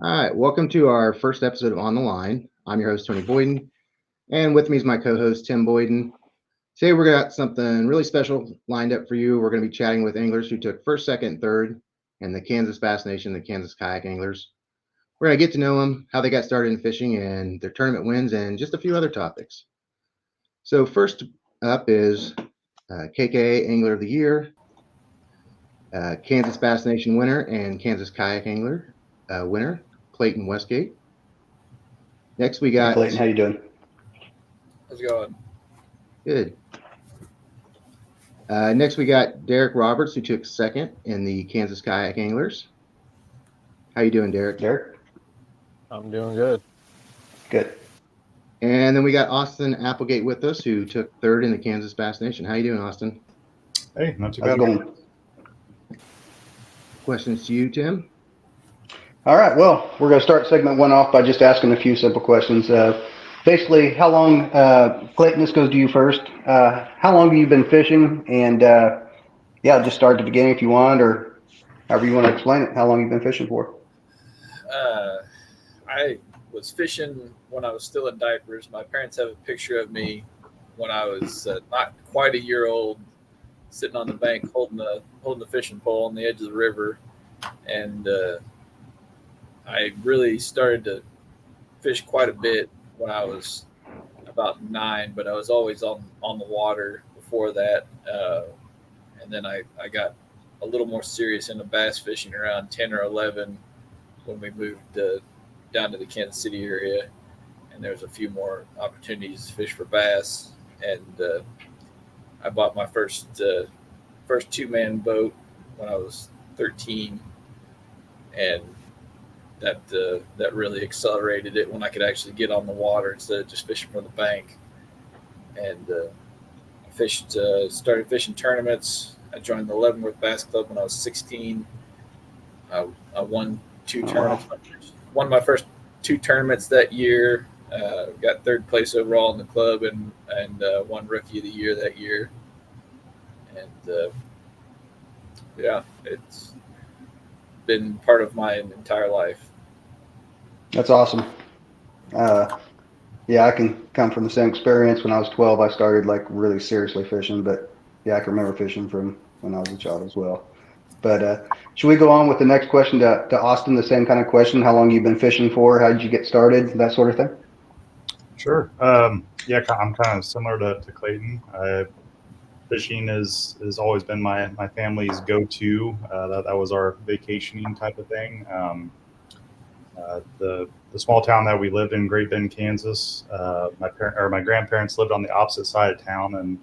All right, welcome to our first episode of On the Line. I'm your host, Tony Boyden, and with me is my co-host, Tim Boyden. Today, we're got something really special lined up for you. We're going to be chatting with anglers who took first, second, and third in the Kansas Bass Nation, the Kansas Kayak Anglers. We're going to get to know them, how they got started in fishing, and their tournament wins, and just a few other topics. So first up is KKA Angler of the Year, Kansas Bass Nation winner, and Kansas Kayak Angler winner, Clayton Westgate. Next, we Hey, got Clayton, how you doing? How's it going? good. Next, we got Derek Roberts, who took second in the Kansas Kayak Anglers. How you doing, Derek? Derek? I'm doing good. Good. And then we got Austin Applegate with us, who took third in the Kansas Bass Nation. How you doing, Austin? Hey, not too How's it bad. going? Questions to you, Tim? All right. Well, we're going to start segment one off by just asking a few simple questions. Basically, how long, Clayton, this goes to you first. How long have you been fishing? And just start at the beginning if you want, or however you want to explain it. How long you've been fishing for? I was fishing when I was still in diapers. My parents have a picture of me when I was not quite a year old, sitting on the bank holding the fishing pole on the edge of the river, and I really started to fish quite a bit when I was about 9, but I was always on the water before that. And then I got a little more serious into bass fishing around 10 or 11 when we moved down to the Kansas City area. And there was a few more opportunities to fish for bass. And I bought my first two-man boat when I was 13. And that really accelerated it when I could actually get on the water instead of just fishing from the bank. And I started fishing tournaments. I joined the Leavenworth Bass Club when I was 16. I won 2 tournaments. Won my first 2 tournaments that year. Got 3rd place overall in the club and won Rookie of the Year that year. And it's been part of my entire life. That's awesome. I can come from the same experience. When I was 12, I started like really seriously fishing, but yeah, I can remember fishing from when I was a child as well. But should we go on with the next question to Austin? The same kind of question: how long you been fishing for? How did you get started? That sort of thing. Sure. I'm kind of similar to Clayton. Fishing has always been my family's go-to. That was our vacationing type of thing. The small town that we lived in, Great Bend, Kansas, my grandparents lived on the opposite side of town, and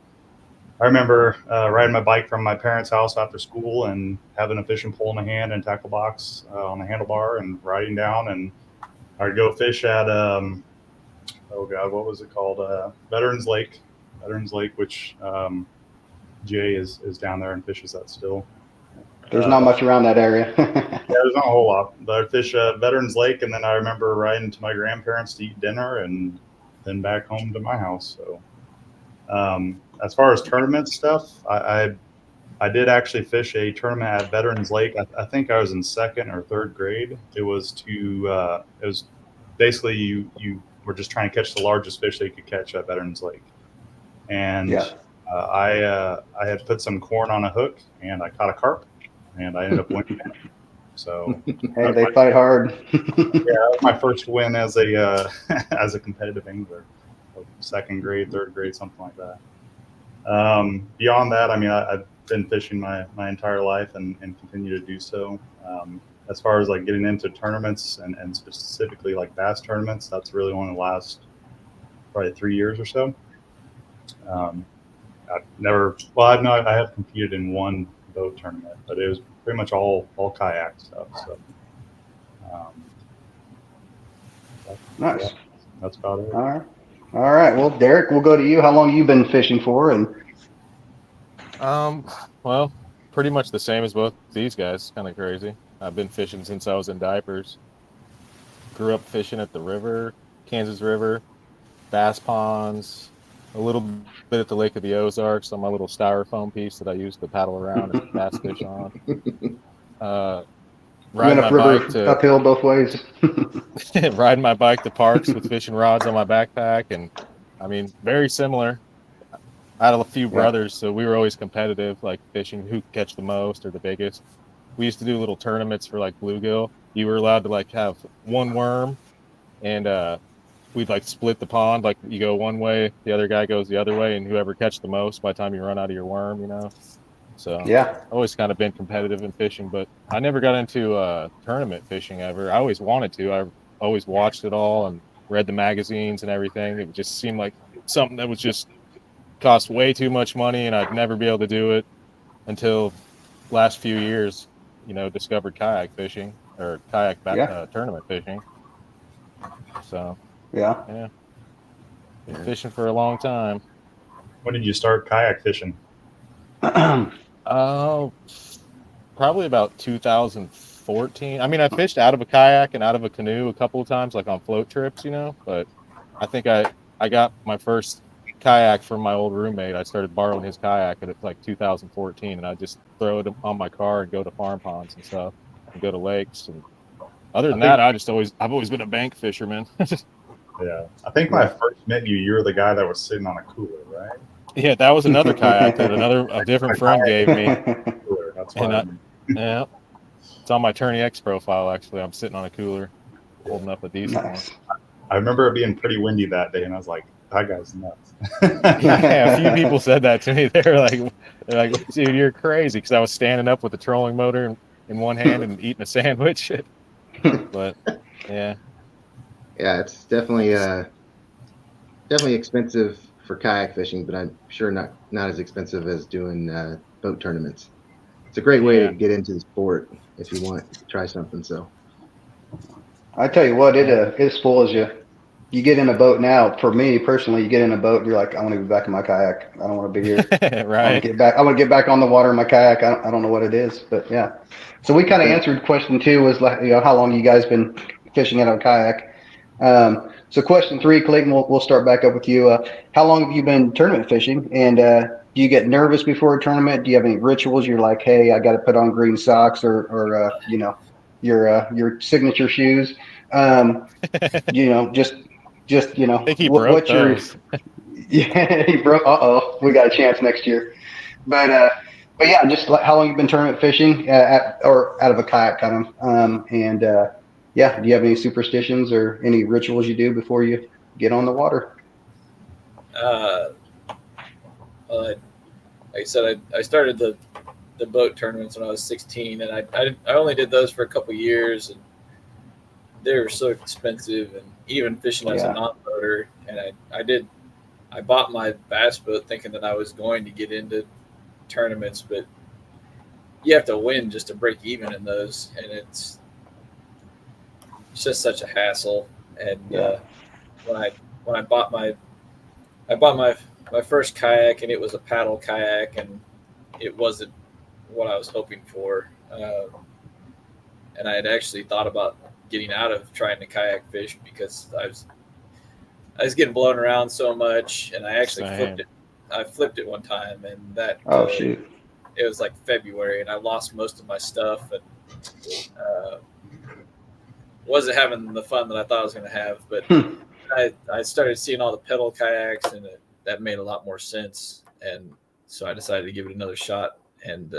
I remember riding my bike from my parents' house after school and having a fishing pole in my hand and tackle box on the handlebar and riding down, and I'd go fish at what was it called? Veterans Lake, which Jay is down there and fishes that still. There's not much around that area. Yeah, there's not a whole lot. But I fish Veterans Lake, and then I remember riding to my grandparents to eat dinner, and then back home to my house. So, as far as tournament stuff, I did actually fish a tournament at Veterans Lake. I think I was in 2nd or 3rd grade. It was basically you were just trying to catch the largest fish that you could catch at Veterans Lake, and I had put some corn on a hook, and I caught a carp. And I ended up winning it. So hey, they fight hard. That was my first win as a as a competitive angler, 2nd grade, 3rd grade, something like that. Beyond that, I've been fishing my entire life and continue to do so. As far as like getting into tournaments and specifically like bass tournaments, that's really only the last probably 3 years or so. I have competed in one boat tournament, but it was pretty much all kayak stuff. So, Nice. That's about it. All right. Well, Derek, we'll go to you. How long have you been fishing for? And Well, pretty much the same as both these guys. Kind of crazy. I've been fishing since I was in diapers. Grew up fishing at the river, Kansas River, bass ponds, a little bit at the Lake of the Ozarks on my little styrofoam piece that I used to paddle around and bass fish on. riding my river bike to uphill both ways. riding my bike to parks with fishing rods on my backpack, and I mean, very similar. I had a few brothers, so we were always competitive, like fishing who could catch the most or the biggest. We used to do little tournaments for like bluegill. You were allowed to like have one worm, and we'd like split the pond. Like you go one way, the other guy goes the other way, and whoever catch the most by the time you run out of your worm, you know. So Yeah. always kind of been competitive in fishing, but I never got into tournament fishing ever. I always wanted to. I always watched it all and read the magazines and everything. It just seemed like something that was just cost way too much money, and I'd never be able to do it until last few years, you know, discovered kayak fishing or kayak tournament fishing. So Yeah. yeah, been fishing for a long time. When did you start kayak fishing? Oh, probably about 2014. I mean, I fished out of a kayak and out of a canoe a couple of times, like on float trips, you know, but I think I got my first kayak from my old roommate. I started borrowing his kayak at like 2014, and I just throw it on my car and go to farm ponds and stuff and go to lakes. And other than that, I've always been a bank fisherman. Yeah, I think when I first met you, you were the guy that was sitting on a cooler, right? Yeah, that was another kayak that a different friend gave me. Cooler, that's And why. yeah, it's on my XORGANIKx profile. Actually, I'm sitting on a cooler, holding up a decent Nice. one. I remember it being pretty windy that day, and I was like, "That guy's nuts." Yeah, a few people said that to me. They're like, dude, you're crazy, because I was standing up with the trolling motor in one hand and eating a sandwich. But yeah, it's definitely expensive for kayak fishing, but I'm sure not as expensive as doing boat tournaments. It's a great way to get into the sport if you want to try something. So I tell you what, it spoils you. You get in a boat now. For me personally, you get in a boat and you're like, I want to be back in my kayak. I don't want to be here. Right. I want to get back on the water in my kayak. I don't know what it is, but yeah. So we kind of answered question 2 was like, you know, how long you guys been fishing out of a kayak. So question 3, Clayton, we'll start back up with you. How long have you been tournament fishing? And do you get nervous before a tournament? Do you have any rituals? You're like, hey, I got to put on green socks or you know, your signature shoes. You know, just you know, I think he broke those. Yeah, he broke. We got a chance next year. But yeah, just like how long you've been tournament fishing or out of a kayak kind of. And yeah, do you have any superstitions or any rituals you do before you get on the water? Like I said, I started the boat tournaments when I was 16, and I only did those for a couple years, and they were so expensive, and even fishing as a non-boater. And I bought my bass boat thinking that I was going to get into tournaments, but you have to win just to break even in those, and it's just such a hassle. And when I bought my first kayak, and it was a paddle kayak, and it wasn't what I was hoping for. And I had actually thought about getting out of trying to kayak fish because I was getting blown around so much, and I actually flipped it. I flipped it one time, and that shoot, it was like February, and I lost most of my stuff, and wasn't having the fun that I thought I was going to have. But I started seeing all the pedal kayaks, and that made a lot more sense, and so I decided to give it another shot. And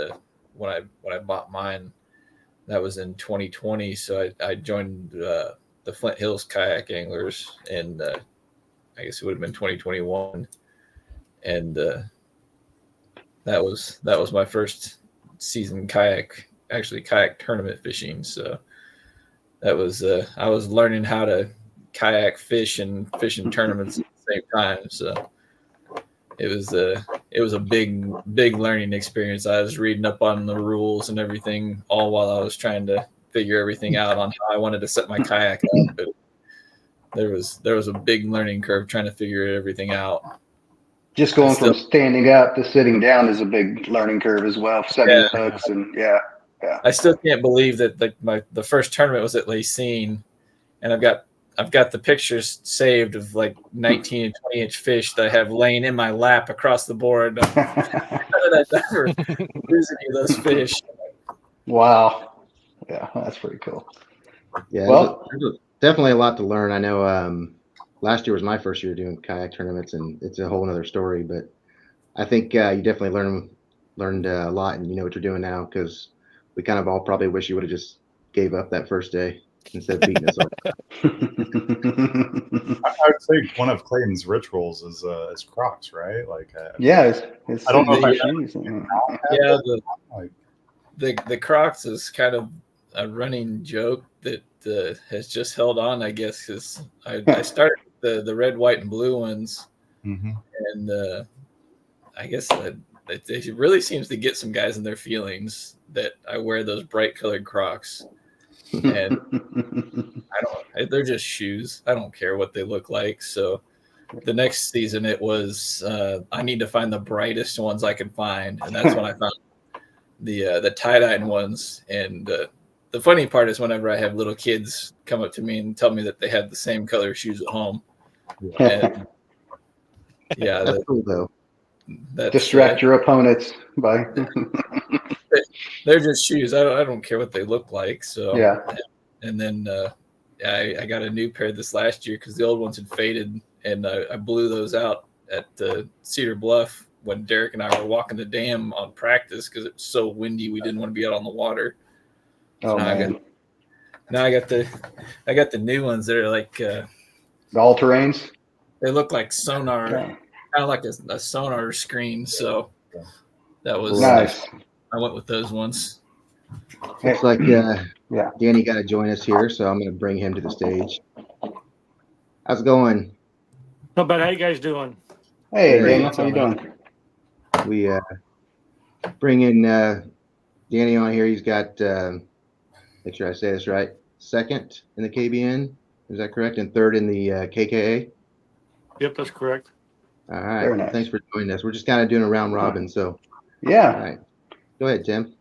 when I bought mine, that was in 2020. So I joined the Flint Hills Kayak Anglers, and I guess it would have been 2021. And that was my first season kayak tournament fishing. So that was I was learning how to kayak fish and fish in tournaments at the same time. So it was a big learning experience. I was reading up on the rules and everything all while I was trying to figure everything out on how I wanted to set my kayak up. But there was a big learning curve trying to figure everything out. Just going from standing up to sitting down is a big learning curve as well. Setting hooks and I still can't believe that the first tournament was at Lacine, and I've got the pictures saved of like 19 and 20-inch fish that I have laying in my lap across the board. How did I never lose any of those fish? Wow. Yeah, that's pretty cool. Yeah, Well- there's definitely a lot to learn. I know last year was my first year doing kayak tournaments, and it's a whole other story. But I think you definitely learned a lot, and you know what you're doing now, because we kind of all probably wish you would have just gave up that first day instead of beating us all. I would say one of Clayton's rituals is Crocs, right? Like, Yeah, it's I don't know if I- shoes. Yeah, like, the Crocs is kind of a running joke that has just held on, I guess, because I started the red, white, and blue ones, mhm. and I guess that it really seems to get some guys in their feelings that I wear those bright colored Crocs, and they're just shoes. I don't care what they look like. So the next season it was I need to find the brightest ones I can find, and that's when I found the tie-dyed ones. And the funny part is whenever I have little kids come up to me and tell me that they have the same color shoes at home. And, yeah, That's cool though. that's Distract your opponents by they're just shoes. I don't care what they look like. So yeah. and then I got a new pair this last year because the old ones had faded, and I blew those out at Cedar Bluff when Derek and I were walking the dam on practice because it was so windy we didn't want to be out on the water. Oh So man, I got the new ones that are like the all terrains. they look like sonar, Yeah. kind of like a sonar screen. So that was Nice. I went with those ones. Looks like Yeah. Danny got to join us here, so I'm going to bring him to the stage. How's it going? Not bad. How you guys doing? Hey, Good. Daniel, how you doing? We bring in Danny on here. He's got, make sure I say this right, second in the KBN. Is that correct? And third in the KKA? Yep, that's correct. All right. Very nice. Thanks for joining us. We're just kind of doing a round robin. So, all Yeah. right. Go ahead, Tim.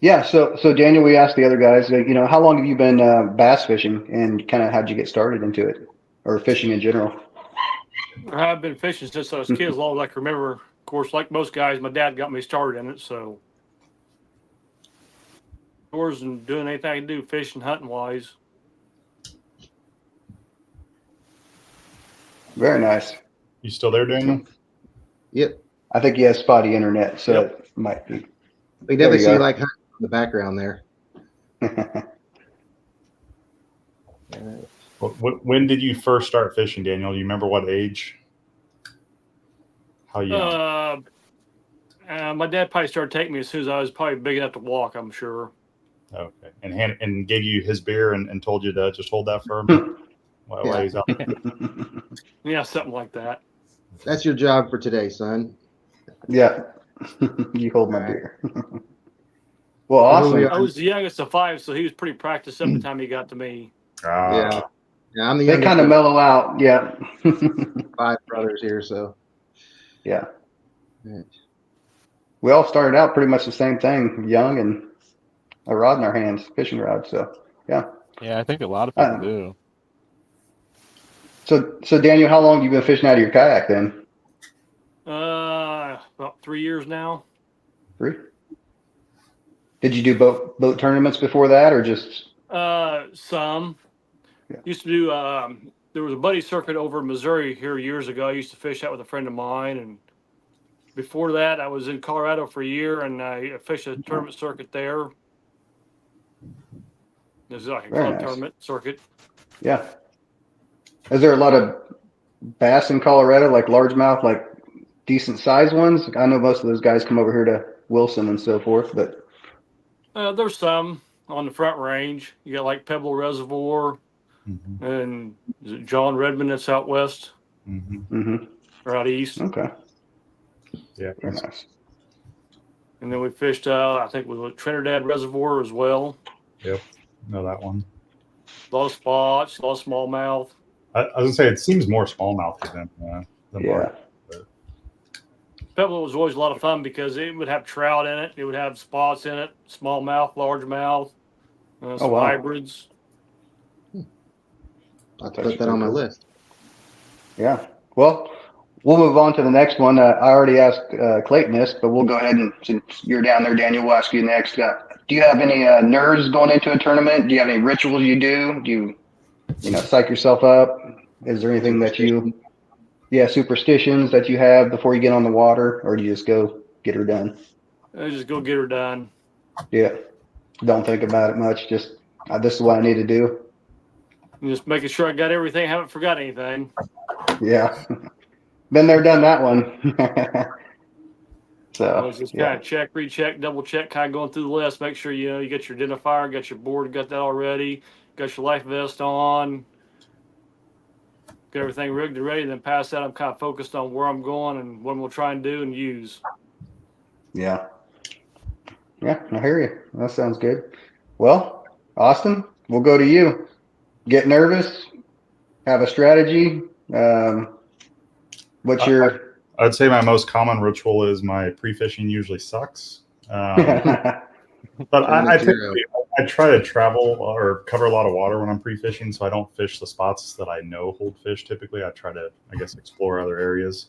Yeah. So Daniel, we asked the other guys, how long have you been bass fishing, and kind of how'd you get started into it, or fishing in general? I've been fishing since I was a kid, as long as I can remember. Of course, like most guys, my dad got me started in it. So, doors and doing anything I can do, fishing, hunting wise. Very nice. You still there, Daniel? Yep. I think he has spotty internet, so Yep. it might be. We There definitely you see go. like hunting in the background there. When did you first start fishing, Daniel? Do you remember what age? How young? My dad probably started taking me as soon as I was probably big enough to walk, I'm sure. Okay. And gave you his beer and told you to just hold that for him while he's out there? Yeah, something like that. That's your job for today, son. Yeah. You hold my All right. beer. Well, awesome. I was the youngest of 5, so he was pretty practiced up the time he got to me. Yeah. Yeah, I'm the They youngest kind of of mellow out. Yeah. 5 brothers here, so. Yeah. Right. We all started out pretty much the same thing, young and a rod in our hands, fishing rod. So, yeah. Yeah, I think a lot of people do. So Daniel, how long have you been fishing out of your kayak then? About 3 years now. 3? Did you do boat tournaments before that, or just? Some. Yeah. Used to do. There was a buddy circuit over in Missouri here years ago. I used to fish that with a friend of mine, and before that, I was in Colorado for a year, and I fished a tournament circuit there. This is like a Very club nice. tournament circuit. Yeah. Is there a lot of bass in Colorado, like largemouth, like decent sized ones? I know most of those guys come over here to Wilson and so forth, but There's some on the Front Range. You got like Pebble Reservoir, Mm-hmm. and is it John Redmond that's out west Mm-hmm. or out east. okay, Yeah. very nice. And then we fished, I think, with Trinidad Reservoir as well. Know that one. A lot of spots, a lot of smallmouth. I was gonna say it seems more smallmouthy than Yeah. large. Pebble was always a lot of fun because it would have trout in it. It would have spots in it, smallmouth, largemouth, some wow. hybrids. I'll put that on my list. Yeah. Well, we'll move on to the next one. I already asked Clayton this, but we'll go ahead and since you're down there, Daniel, we'll ask you next. Do you have any nerves going into a tournament? Do you have any rituals you do? Do you psych yourself up? Is there anything that superstitions that you have before you get on the water, or do you just go get her done? I just go get her done. Yeah. Don't think about it much. Just this is what I need to do. And just making sure I got everything. Haven't forgot anything. Yeah. Been there, done that one. So I was just kind of check, recheck, double check, kind of going through the list. Make sure you get your identifier, got your board, got that already, got your life vest on, get everything rigged and ready. Then past that, I'm kind of focused on where I'm going and what I'm gonna try and do and use. Yeah. Yeah, I hear you. That sounds good. Well, Austin, we'll go to you. Get nervous, have a strategy. What's your I'd say my most common ritual is my pre-fishing usually sucks. But I typically I try to travel or cover a lot of water when I'm pre-fishing, so I don't fish the spots that I know hold fish. Typically, I try to, I guess, explore other areas.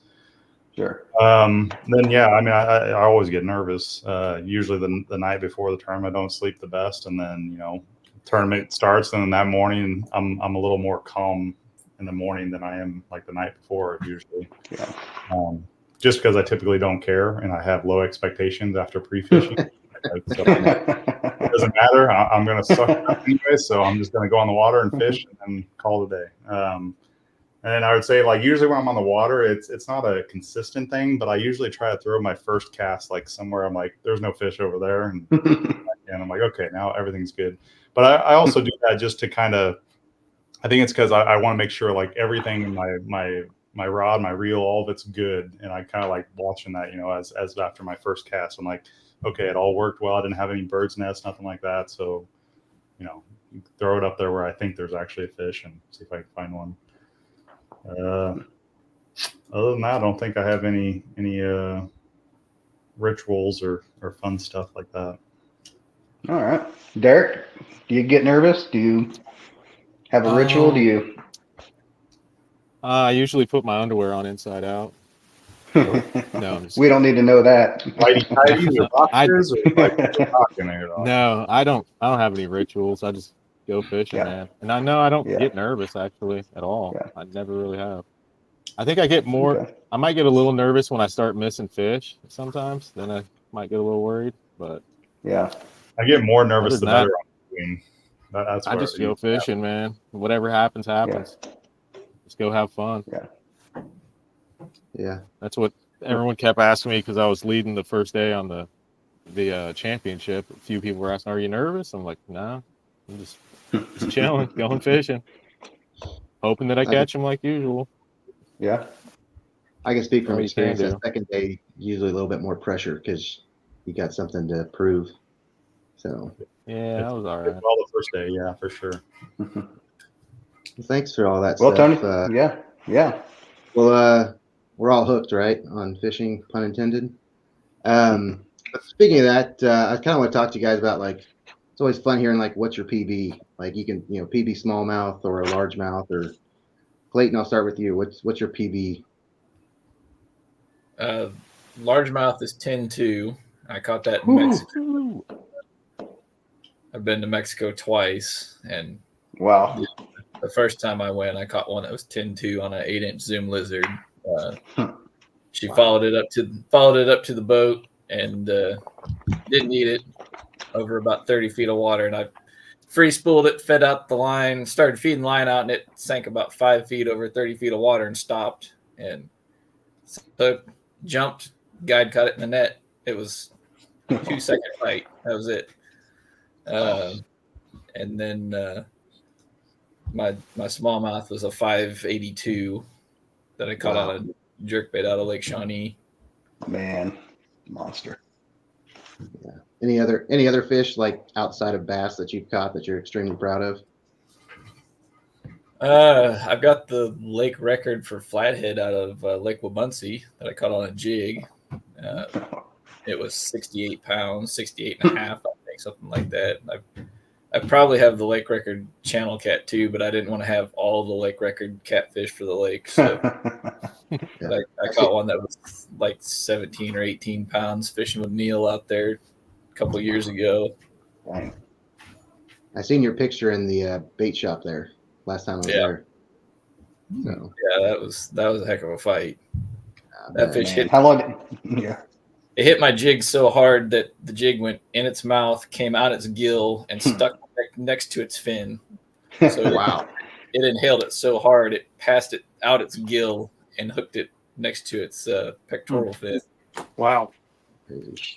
Sure. Then yeah, I mean, I always get nervous. Usually the night before the tournament, I don't sleep the best, and then tournament starts, and then that morning I'm a little more calm in the morning than I am like the night before usually. Yeah. Just because I typically don't care and I have low expectations after pre-fishing. So it doesn't matter. I'm going to suck it up anyway, so I'm just going to go on the water and fish and call it a day. And I would say, like, usually when I'm on the water, it's not a consistent thing, but I usually try to throw my first cast like somewhere I'm like, there's no fish over there, and I'm like, okay, now everything's good. But I also do that just to kind of, I think it's because I want to make sure like everything in my rod, my reel, all of it's good, and I kind of like watching that, as after my first cast, I'm like, okay, it all worked well. I didn't have any bird's nests, nothing like that. So, throw it up there where I think there's actually a fish and see if I can find one. Other than that, I don't think I have any rituals or fun stuff like that. All right. Derek, do you get nervous? Do you have a ritual? Do you? I usually put my underwear on inside out. No, we don't need to know that. Whitey-tighties or boxers No, I don't have any rituals. I just go fishing, man. And I know I don't get nervous actually at all. Yeah. I never really have. I think I get more. Okay. I might get a little nervous when I start missing fish sometimes. Then I might get a little worried. But yeah, I get more nervous the better. That's I just go fishing, man. Whatever happens, happens. Yeah. Just go have fun. Yeah. That's what everyone kept asking me because I was leading the first day on the championship. A few people were asking, "Are you nervous?" I'm like, "No, I'm just chilling, going fishing, hoping that I catch them like usual." Yeah. I can speak from experience. That second day, usually a little bit more pressure because you got something to prove. So yeah, that was all right. Well, the first day, yeah, for sure. Well, thanks for all that stuff. Tony, yeah. Well, we're all hooked, right, on fishing, pun intended. Speaking of that, I kind of want to talk to you guys about, like, it's always fun hearing, like, what's your PB? Like, you can, PB smallmouth or a largemouth, or Clayton, I'll start with you. What's your PB? Largemouth is 10-2. I caught that in Mexico. I've been to Mexico twice, and wow. The first time I went, I caught one that was 10-2 on an 8-inch Zoom lizard. She followed it up to the boat and didn't eat it over about 30 feet of water. And I free spooled it, fed out the line, started feeding line out, and it sank about 5 feet over 30 feet of water and stopped. And so jumped, guide caught it in the net. It was 2-second fight. That was it. And then my smallmouth was a 582 that I caught out of jerkbait out of Lake Shawnee. Man, monster. Yeah. Any other fish like outside of bass that you've caught that you're extremely proud of? I've got the lake record for flathead out of Lake Wabunsee that I caught on a jig. It was 68 pounds, 68 and a half, I think, something like that. I probably have the lake record channel cat too, but I didn't want to have all the lake record catfish for the lake. So I caught one that was like 17 or 18 pounds fishing with Neil out there a couple of years ago. Dang. I seen your picture in the bait shop there last time I was Yeah. there. So Yeah, that was a heck of a fight. That man, fish Man, hit. how long? Yeah. It hit my jig so hard that the jig went in its mouth, came out its gill, and stuck next to its fin. So wow. it inhaled it so hard it passed it out its gill and hooked it next to its pectoral fin. Wow.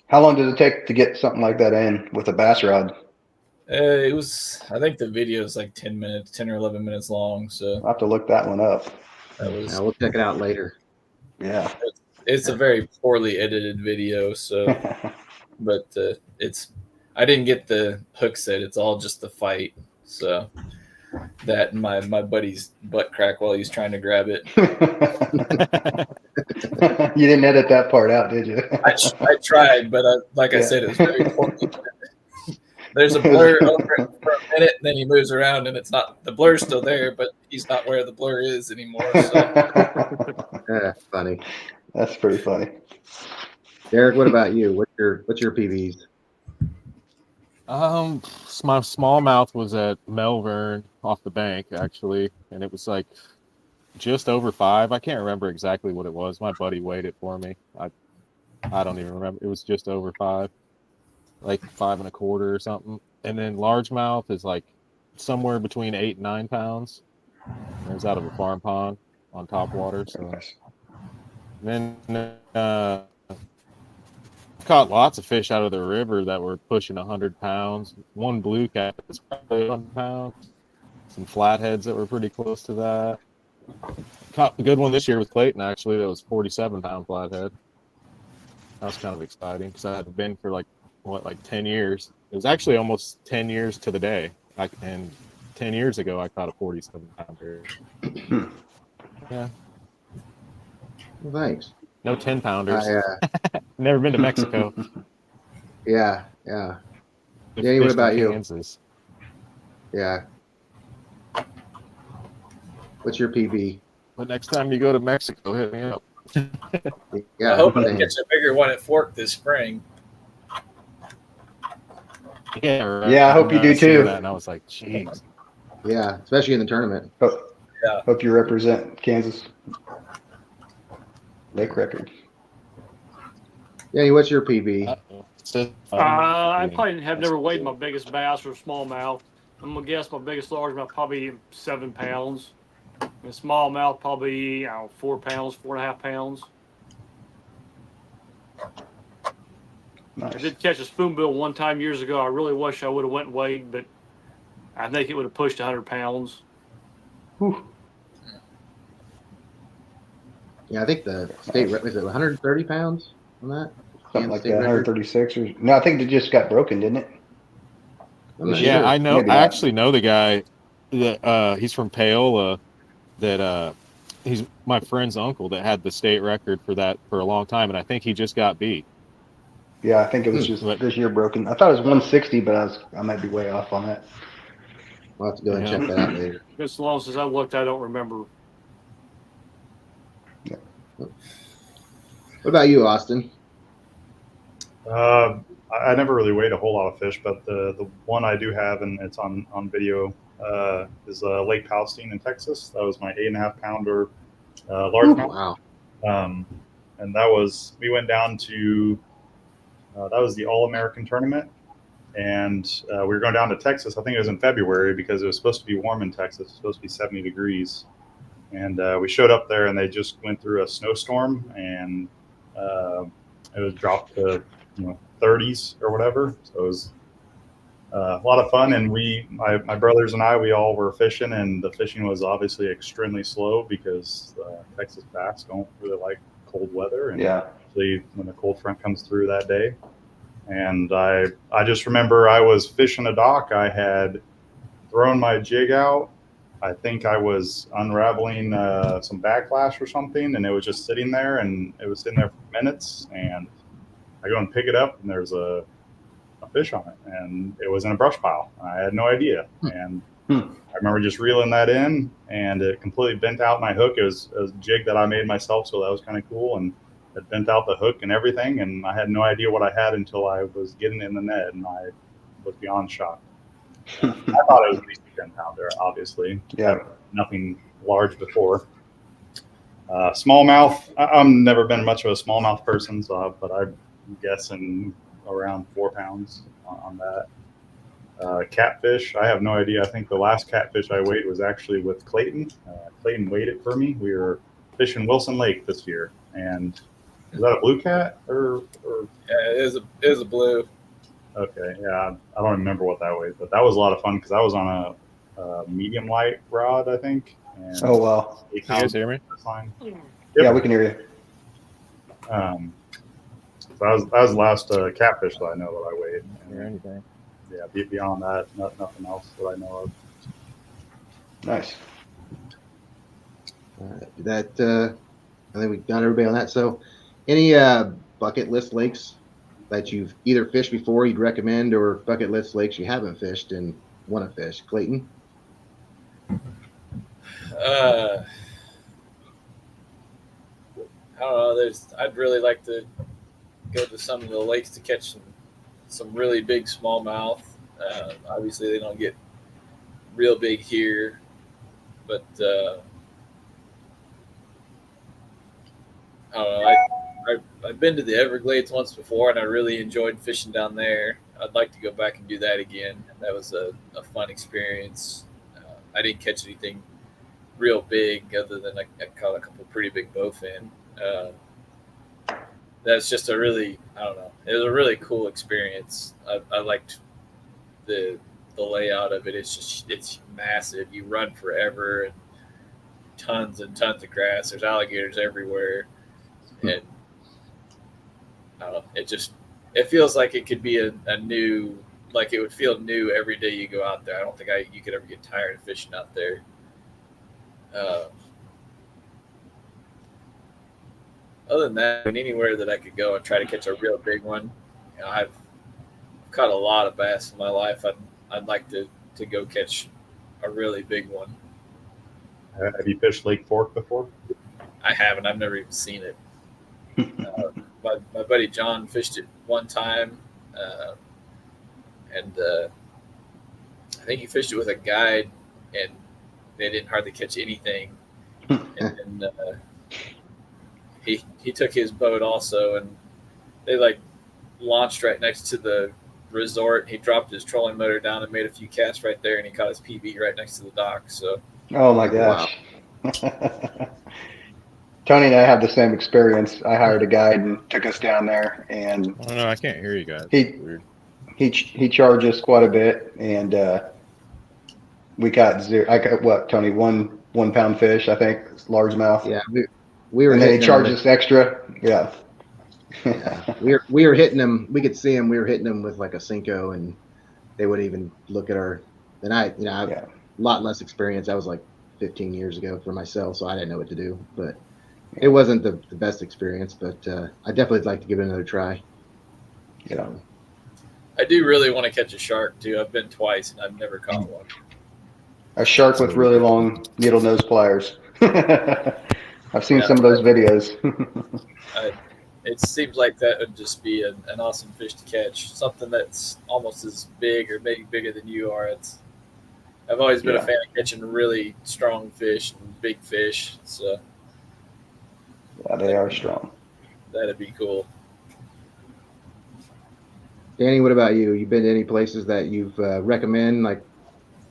How long does it take to get something like that in with a bass rod? It was, I think the video is like 10 minutes, 10 or 11 minutes long. So I'll have to look that one up. that was, We'll check it out later. Yeah. it's a very poorly edited video. So, but I didn't get the hook set. It's all just the fight. So that and my buddy's butt crack while he's trying to grab it. You didn't edit that part out, did you? I tried, but like I said, it was very poorly. There's a blur over it for a minute, and then he moves around, and it's not, the blur's still there, but he's not where the blur is anymore. So. Funny. That's pretty funny. Derek, what about you? What's your PBs? My smallmouth was at Melvern off the bank actually, and it was like just over 5. I can't remember exactly what it was. My buddy weighed it for me. I don't even remember. It was just over 5, like 5 1/4 or something. And then largemouth is like somewhere between 8 and 9 pounds. It was out of a farm pond on top water. So then caught lots of fish out of the river that were pushing 100 pounds. One blue cat was probably 100 pounds. Some flatheads that were pretty close to that. Caught a good one this year with Clayton, actually. That was 47-pound flathead. That was kind of exciting because I had been for like 10 years. It was actually almost 10 years to the day. And 10 years ago, I caught a 47-pounder. Yeah. Well, thanks. No 10-pounders. Never been to Mexico. Yeah. Danny, what about you? Kansas. Yeah. What's your PB? But next time you go to Mexico, hit me up. Yeah. I hope I catch a bigger one at Fork this spring. Yeah, right. Yeah, I hope you do too. That, and I was like, jeez. Yeah, especially in the tournament. Hope you represent Kansas Lake record. Danny, what's your PB? I probably have never weighed my biggest bass or smallmouth. I'm gonna guess my biggest largemouth probably 7 pounds. And smallmouth probably 4 pounds, 4.5 pounds. Nice. I did catch a spoonbill one time years ago. I really wish I would have went and weighed, but I think it would have pushed 100 pounds. Whew. Yeah, I think the state record is it 130 pounds on that? Something like that, 136 or no, I think it just got broken, didn't it? Yeah, sure. I know. Maybe I not. actually know the guy that he's from Paola. That he's my friend's uncle that had the state record for that for a long time, and I think he just got beat. Yeah, I think it was just this year broken. I thought it was 160, but I might be way off on that. We'll have to go and check that out later. As long as I looked, I don't remember. Yeah. What about you, Austin? I never really weighed a whole lot of fish, but the one I do have, and it's on video, is Lake Palestine in Texas. That was my 8.5 pounder largemouth. Wow. And that was, we went down to, that was the All-American tournament. And we were going down to Texas. I think it was in February because it was supposed to be warm in Texas. It was supposed to be 70 degrees. And we showed up there and they just went through a snowstorm and it was dropped to 30s or whatever. So it was a lot of fun. And my brothers and I, we all were fishing, and the fishing was obviously extremely slow because Texas bass don't really like cold weather. And especially when the cold front comes through that day. And I just remember I was fishing a dock. I had thrown my jig out. I think I was unraveling some backlash or something, and it was just sitting there, and it was sitting there for minutes. And I go and pick it up, and there's a fish on it, and it was in a brush pile. I had no idea. And I remember just reeling that in, and it completely bent out my hook. It was a jig that I made myself, so that was kind of cool. And it bent out the hook and everything, and I had no idea what I had until I was getting in the net, and I was beyond shocked. I thought it was at least a 10-pounder, obviously. Yeah. Nothing large before. Smallmouth, I've never been much of a smallmouth person, but I'm guessing around 4 pounds on that. Catfish, I have no idea. I think the last catfish I weighed was actually with Clayton. Clayton weighed it for me. We were fishing Wilson Lake this year, and was that a blue cat or? Yeah, it is a blue. Okay, yeah, I don't remember what that weighs, but that was a lot of fun because I was on a medium light rod, I think. And Oh, wow. You guys hear me? line. Yeah, we can hear you. So that was the last catfish that I know that I weighed. Hear anything? Yeah, beyond that, nothing else that I know of. Nice. I think we got everybody on that. So, any bucket list lakes that you've either fished before you'd recommend, or bucket list lakes you haven't fished and want to fish? Clayton? I don't know. I'd really like to go to some of the lakes to catch some really big smallmouth. Obviously, they don't get real big here, but I don't know. I've been to the Everglades once before, and I really enjoyed fishing down there. I'd like to go back and do that again. That was a fun experience. I didn't catch anything real big other than I caught a couple pretty big bowfin. That's just I don't know. It was a really cool experience. I liked the layout of it. It's massive. You run forever, and tons of grass. There's alligators everywhere, and I don't know. It feels like it could be a new, like it would feel new every day you go out there. I don't think you could ever get tired of fishing out there. Other than that, anywhere that I could go and try to catch a real big one. I've caught a lot of bass in my life. I'd like to go catch a really big one. Have you fished Lake Fork before? I haven't. I've never even seen it. My buddy John fished it one time, and I think he fished it with a guide, and they didn't hardly catch anything. And then he took his boat also, and they launched right next to the resort. He dropped his trolling motor down and made a few casts right there, and he caught his PB right next to the dock. So, oh my gosh. Wow. Tony and I have the same experience. I hired a guide and took us down there, and Oh no, I can't hear you guys. Weird. He charged us quite a bit, and we got zero. I got what, Tony? 1 pound fish, I think, largemouth. Yeah, we were. And then he charged us extra. Yeah. Yeah, we were hitting them. We could see them. We were hitting them with like a Cinco, and they wouldn't even look at our. And I have a lot less experience. That was like 15 years ago for myself, so I didn't know what to do. But it wasn't the best experience. But I definitely like to give it another try. Yeah. I do really want to catch a shark too. I've been twice, and I've never caught one. A shark with really long needle nose pliers. I've seen some of those videos. It seems like that would just be an awesome fish to catch. Something that's almost as big or maybe bigger than you are. I've always been a fan of catching really strong fish and big fish. So yeah, they are strong. That'd be cool. Danny, what about you? You've been to any places that you've recommend, like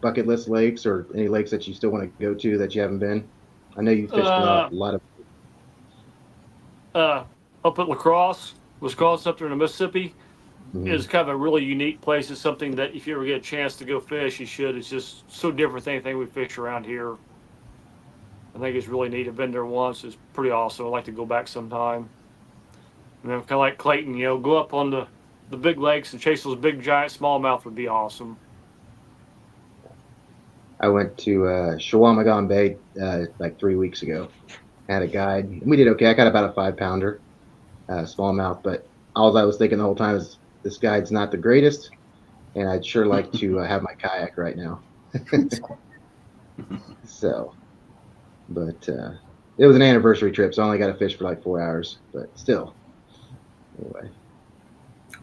bucket list lakes, or any lakes that you still want to go to that you haven't been? I know you fished a lot of. Up at Wisconsin, up there in the Mississippi, is kind of a really unique place. It's something that if you ever get a chance to go fish, you should. It's just so different than anything we fish around here. I think it's really neat. I've been there once. It's pretty awesome. I'd like to go back sometime. And then kind of like Clayton, go up on the big lakes and chase those big giant smallmouth would be awesome. I went to Shawamagon Bay like 3 weeks ago. I had a guide. We did okay. I got about a 5 pounder smallmouth, but all I was thinking the whole time is this guide's not the greatest, and I'd sure like to have my kayak right now. So, but it was an anniversary trip, so I only got to fish for like 4 hours, but still. Anyway.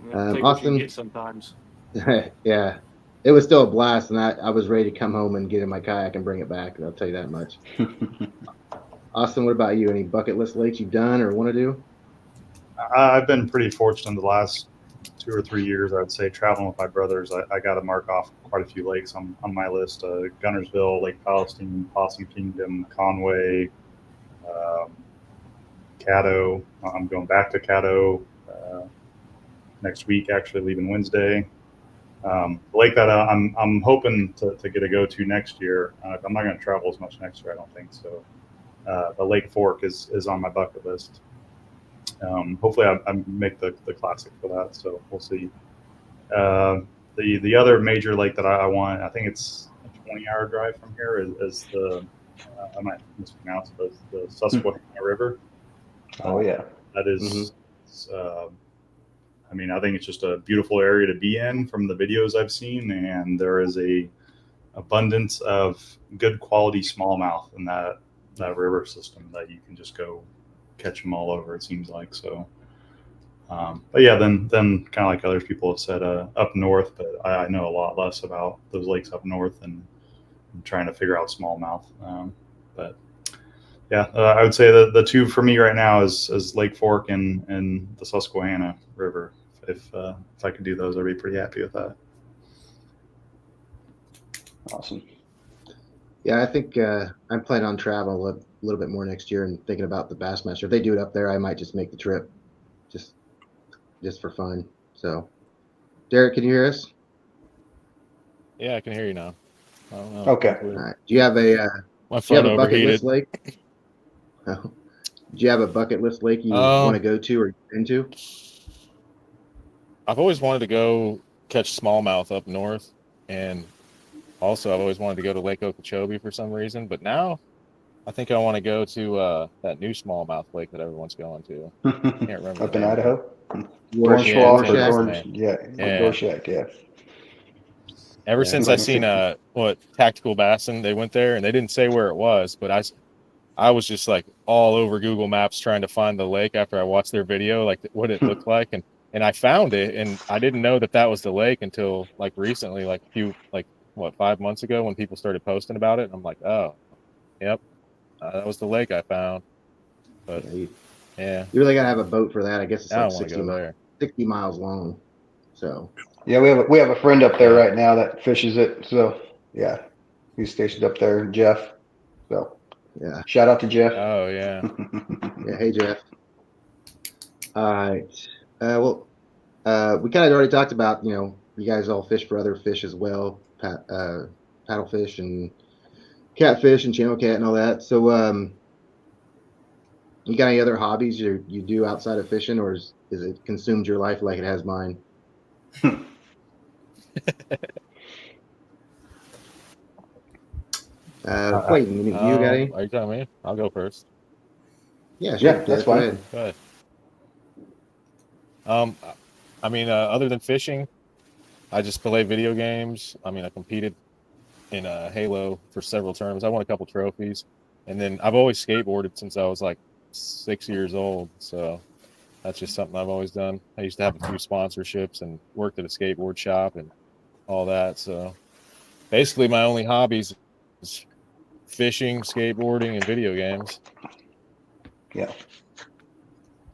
Take what you Austin. get sometimes. Yeah, it was still a blast, and I was ready to come home and get in my kayak and bring it back. I'll tell you that much. Austin, what about you? Any bucket list lakes you've done or want to do? I've been pretty fortunate the last 2 or 3 years, I would say, traveling with my brothers. I got to mark off quite a few lakes on my list: Gunnersville, Lake Palestine, Possum Kingdom, Conway, um, Caddo. I'm going back to Caddo next week, actually leaving Wednesday. The lake that I'm hoping to get a go to next year. I'm not going to travel as much next year, I don't think so. The Lake Fork is on my bucket list. Hopefully, I make the classic for that. So we'll see. The other major lake that I want, I think it's a 20-hour drive from here, is the I might mispronounce it, but the Susquehanna River. Oh yeah. That is. I mean, I think it's just a beautiful area to be in from the videos I've seen, and there is a abundance of good quality smallmouth in that river system that you can just go catch them all over. It seems like so. But yeah, then kind of like other people have said, up north, but I know a lot less about those lakes up north, and I'm trying to figure out smallmouth. But yeah, I would say the two for me right now is Lake Fork and the Susquehanna River. If I could do those, I'd be pretty happy with that. Awesome. Yeah, I think I'm planning on travel a little bit more next year and thinking about the Bassmaster. If they do it up there, I might just make the trip, just for fun. So, Derek, can you hear us? Yeah, I can hear you now. I don't know. Okay. All right. Do you have a My do you have phone a bucket list overheated. lake? Oh. Do you have a bucket list lake you want to go to or into? I've always wanted to go catch smallmouth up north, and also I've always wanted to go to Lake Okeechobee for some reason. But now I think I want to go to that new smallmouth lake that everyone's going to. Can't remember Up the in name. Idaho. Warsh- Dornschloss or Shack? Orange? Yeah, Dorshak. Yeah. Ever Yeah, since like I a seen six- what Tactical Bassin, they went there and they didn't say where it was, but I was just like all over Google Maps trying to find the lake after I watched their video, like what it looked like, and I found it, and I didn't know that was the lake until like recently, like 5 months ago when people started posting about it, and I'm like, oh, yep, that was the lake I found. But yeah, yeah, you really gotta have a boat for that. I guess it's now I like want to go there. 60 miles long. So Yeah, we have a friend up there Yeah. right now that fishes it. So yeah, he's stationed up there, Jeff. So yeah, shout out to Jeff. Oh yeah. yeah. Hey Jeff. All right. We kind of already talked about, you guys all fish for other fish as well, paddlefish and catfish and channel cat and all that. So, you got any other hobbies you do outside of fishing, or is it consumed your life like it has mine? Clayton, you got any? Are you telling me? I'll go first. Yeah, sure. Yeah, that's Go fine. ahead. Go ahead. I mean, other than fishing, I just play video games. I mean, I competed in Halo for several tournaments. I won a couple trophies, and then I've always skateboarded since I was like 6 years old. So that's just something I've always done. I used to have a few sponsorships and worked at a skateboard shop and all that. So basically, my only hobbies is fishing, skateboarding, and video games. Yeah.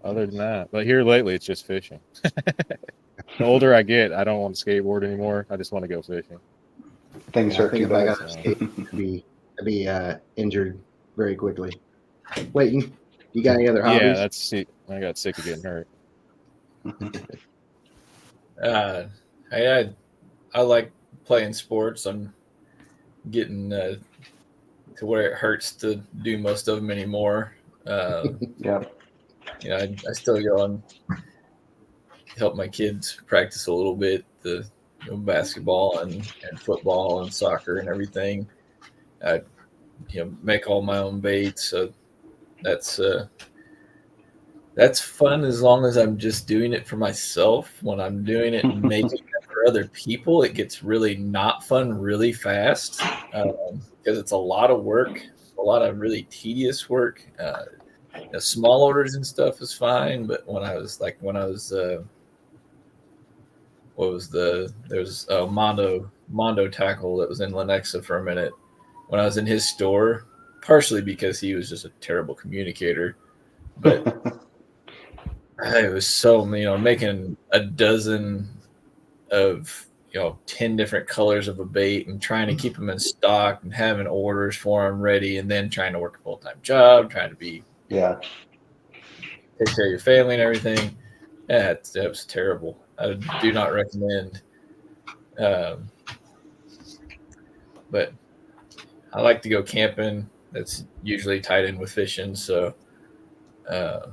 Other than that, but here lately, it's just fishing. The older I get, I don't want to skateboard anymore. I just want to go fishing. Things Yeah, I hurt think too if I bad. got to skate, I'd be injured very quickly. Clayton, you got any other Yeah, hobbies? I got sick of getting hurt. I like playing sports. I'm getting to where it hurts to do most of them anymore. Yeah. I still go and help my kids practice a little bit, the basketball and football and soccer and everything. I make all my own baits, so that's fun as long as I'm just doing it for myself. When I'm doing it and making it for other people, it gets really not fun really fast because it's a lot of work, a lot of really tedious work. Small orders and stuff is fine, but when I was there's a Mondo tackle that was in Lenexa for a minute when I was in his store, partially because he was just a terrible communicator, but it was so, making a dozen of 10 different colors of a bait and trying to keep them in stock and having orders for them ready, and then trying to work a full-time job, trying to take care of your family and everything. Yeah, that was terrible. I do not recommend. But I like to go camping. That's usually tied in with fishing. So, but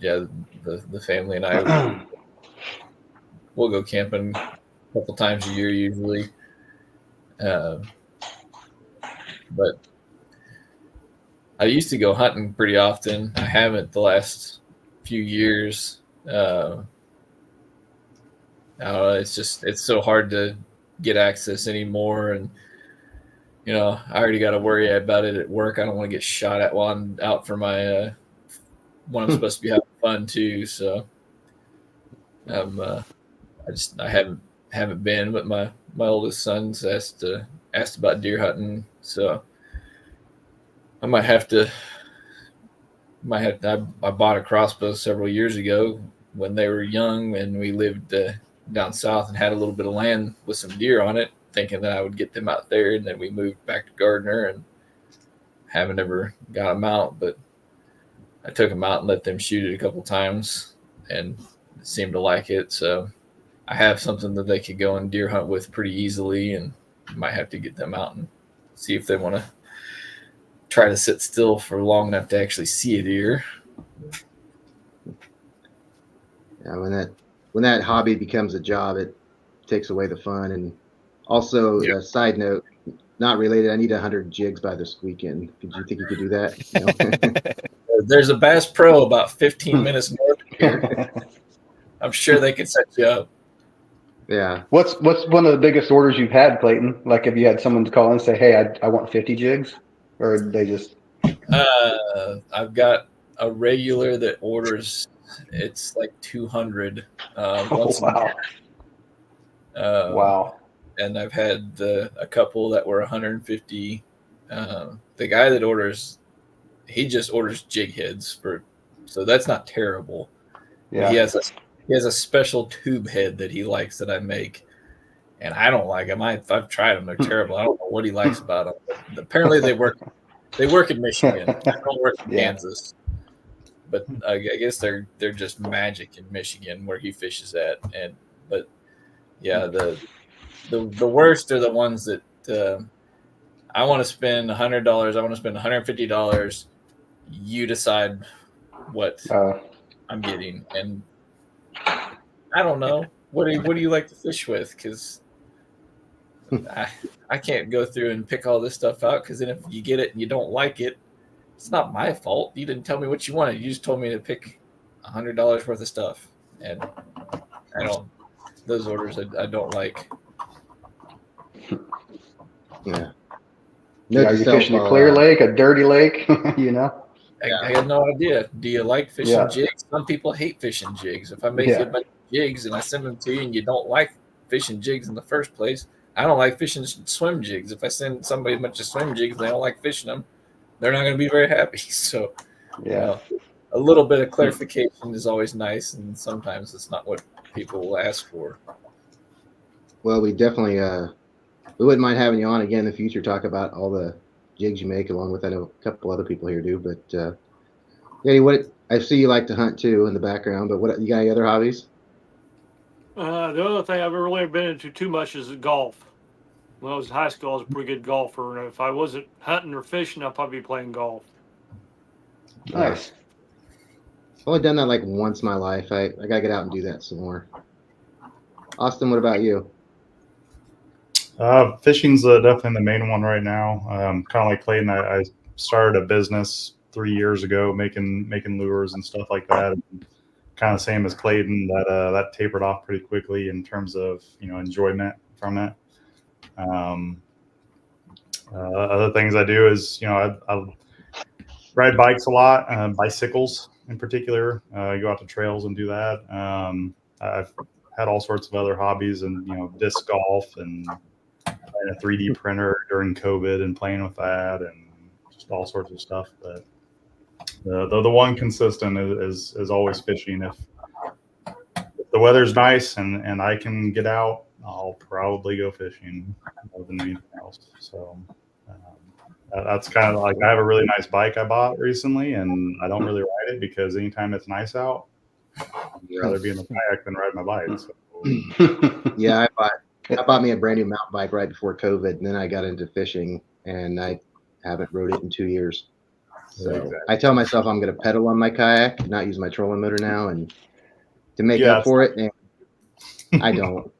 yeah, the family and I we'll go camping a couple times a year usually. But I used to go hunting pretty often. I haven't the last few years. It's so hard to get access anymore, and I already got to worry about it at work. I don't want to get shot at while I'm out for my when I'm supposed to be having fun too. So I haven't been, but my oldest son's asked about deer hunting, so I might have to. I bought a crossbow several years ago when they were young, and we lived down south and had a little bit of land with some deer on it, thinking that I would get them out there. And then we moved back to Gardner and haven't ever got them out, but I took them out and let them shoot it a couple times and seemed to like it. So I have something that they could go and deer hunt with pretty easily, and might have to get them out and see if they want to try to sit still for long enough to actually see a deer. Yeah, when that hobby becomes a job, it takes away the fun. And also, a side note, not related, I need 100 jigs by this weekend. Did you think you could do that? There's a Bass Pro about 15 minutes north of here. I'm sure they could set you up. Yeah. What's one of the biggest orders you've had, Clayton? Like, have you had someone to call in and say, "Hey, I want 50 jigs," or they just? I've got a regular that orders. It's like 200 once a year. Wow. And I've had a couple that were 150. The guy that orders, he just orders jig heads so that's not terrible. Yeah. He has a special tube head that he likes that I make, and I don't like them. I've tried them; they're terrible. I don't know what he likes about them. But apparently, they work in Michigan. They don't work in Kansas. But I guess they're just magic in Michigan where he fishes at. But yeah, the worst are the ones that I want to spend $100. I want to spend $150. You decide what I'm getting, and I don't know what do you like to fish with, because I can't go through and pick all this stuff out, because then if you get it and you don't like it, it's not my fault. You didn't tell me what you wanted. You just told me to pick $100 worth of stuff, and those orders I don't like. Yeah. Are you fishing a clear lake, a dirty lake? I have no idea. Do you like fishing jigs? Some people hate fishing jigs. If I make you a bunch of jigs and I send them to you and you don't like fishing jigs in the first place, I don't like fishing swim jigs. If I send somebody a bunch of swim jigs and they don't like fishing them, they're not going to be very happy. So, a little bit of clarification is always nice, and sometimes it's not what people will ask for. Well, we definitely we wouldn't mind having you on again in the future, talk about all the jigs you make, along with, I know a couple other people here do. But Eddie, I see you like to hunt too in the background, but what you got any other hobbies? The other thing I've really been into too much is golf. When I was in high school, I was a pretty good golfer, and if I wasn't hunting or fishing, I'd probably be playing golf. Nice. I've only done that like once in my life. I gotta get out and do that some more. Austin, what about you? Fishing's definitely the main one right now. Kind of like Clayton, I started a business 3 years ago making lures and stuff like that. And kind of same as Clayton, that tapered off pretty quickly in terms of enjoyment from it. Other things I do is I ride bikes a lot, bicycles in particular. Go out to trails and do that. I've had all sorts of other hobbies, and disc golf and a 3D printer during COVID and playing with that and just all sorts of stuff. But the one consistent is always fishing. If the weather's nice and I can get out, I'll probably go fishing more than anything else. So that's kind of like, I have a really nice bike I bought recently, and I don't really ride it because anytime it's nice out, I'd rather be in the kayak than ride my bike. So. Yeah, I bought me a brand new mountain bike right before COVID, and then I got into fishing, and I haven't rode it in 2 years. So Exactly. I tell myself I'm going to pedal on my kayak, not use my trolling motor now, and to make up for it. And I don't.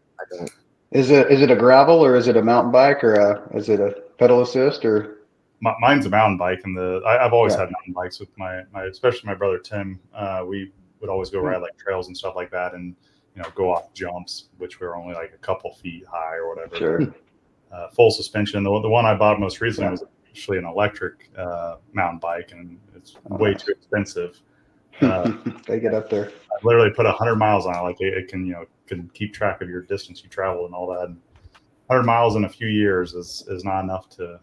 Is it a gravel, or is it a mountain bike, or is it a pedal assist, or? Mine's a mountain bike, and I've always had mountain bikes with my especially my brother Tim. We would always go ride like trails and stuff like that, and go off jumps, which were only like a couple feet high or whatever. Sure. Full suspension. The one I bought most recently was actually an electric mountain bike, and it's way too expensive. They get up there. I literally put 100 miles on it. Like it can keep track of your distance you travel and all that. And 100 miles in a few years is not enough to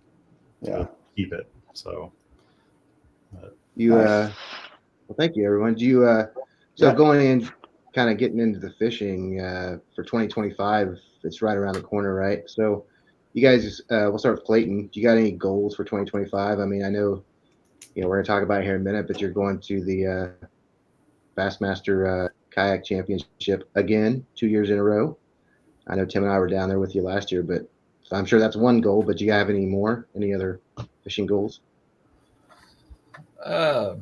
keep it. So well, thank you, everyone. Do you going in, kind of getting into the fishing for 2025? It's right around the corner, right? So you guys, we'll start with Clayton. Do you got any goals for 2025? I mean, I know we're going to talk about it here in a minute, but you're going to the Bassmaster Kayak Championship again 2 years in a row. I know Tim and I were down there with you last year, but I'm sure that's one goal. But do you have any more? Any other fishing goals? I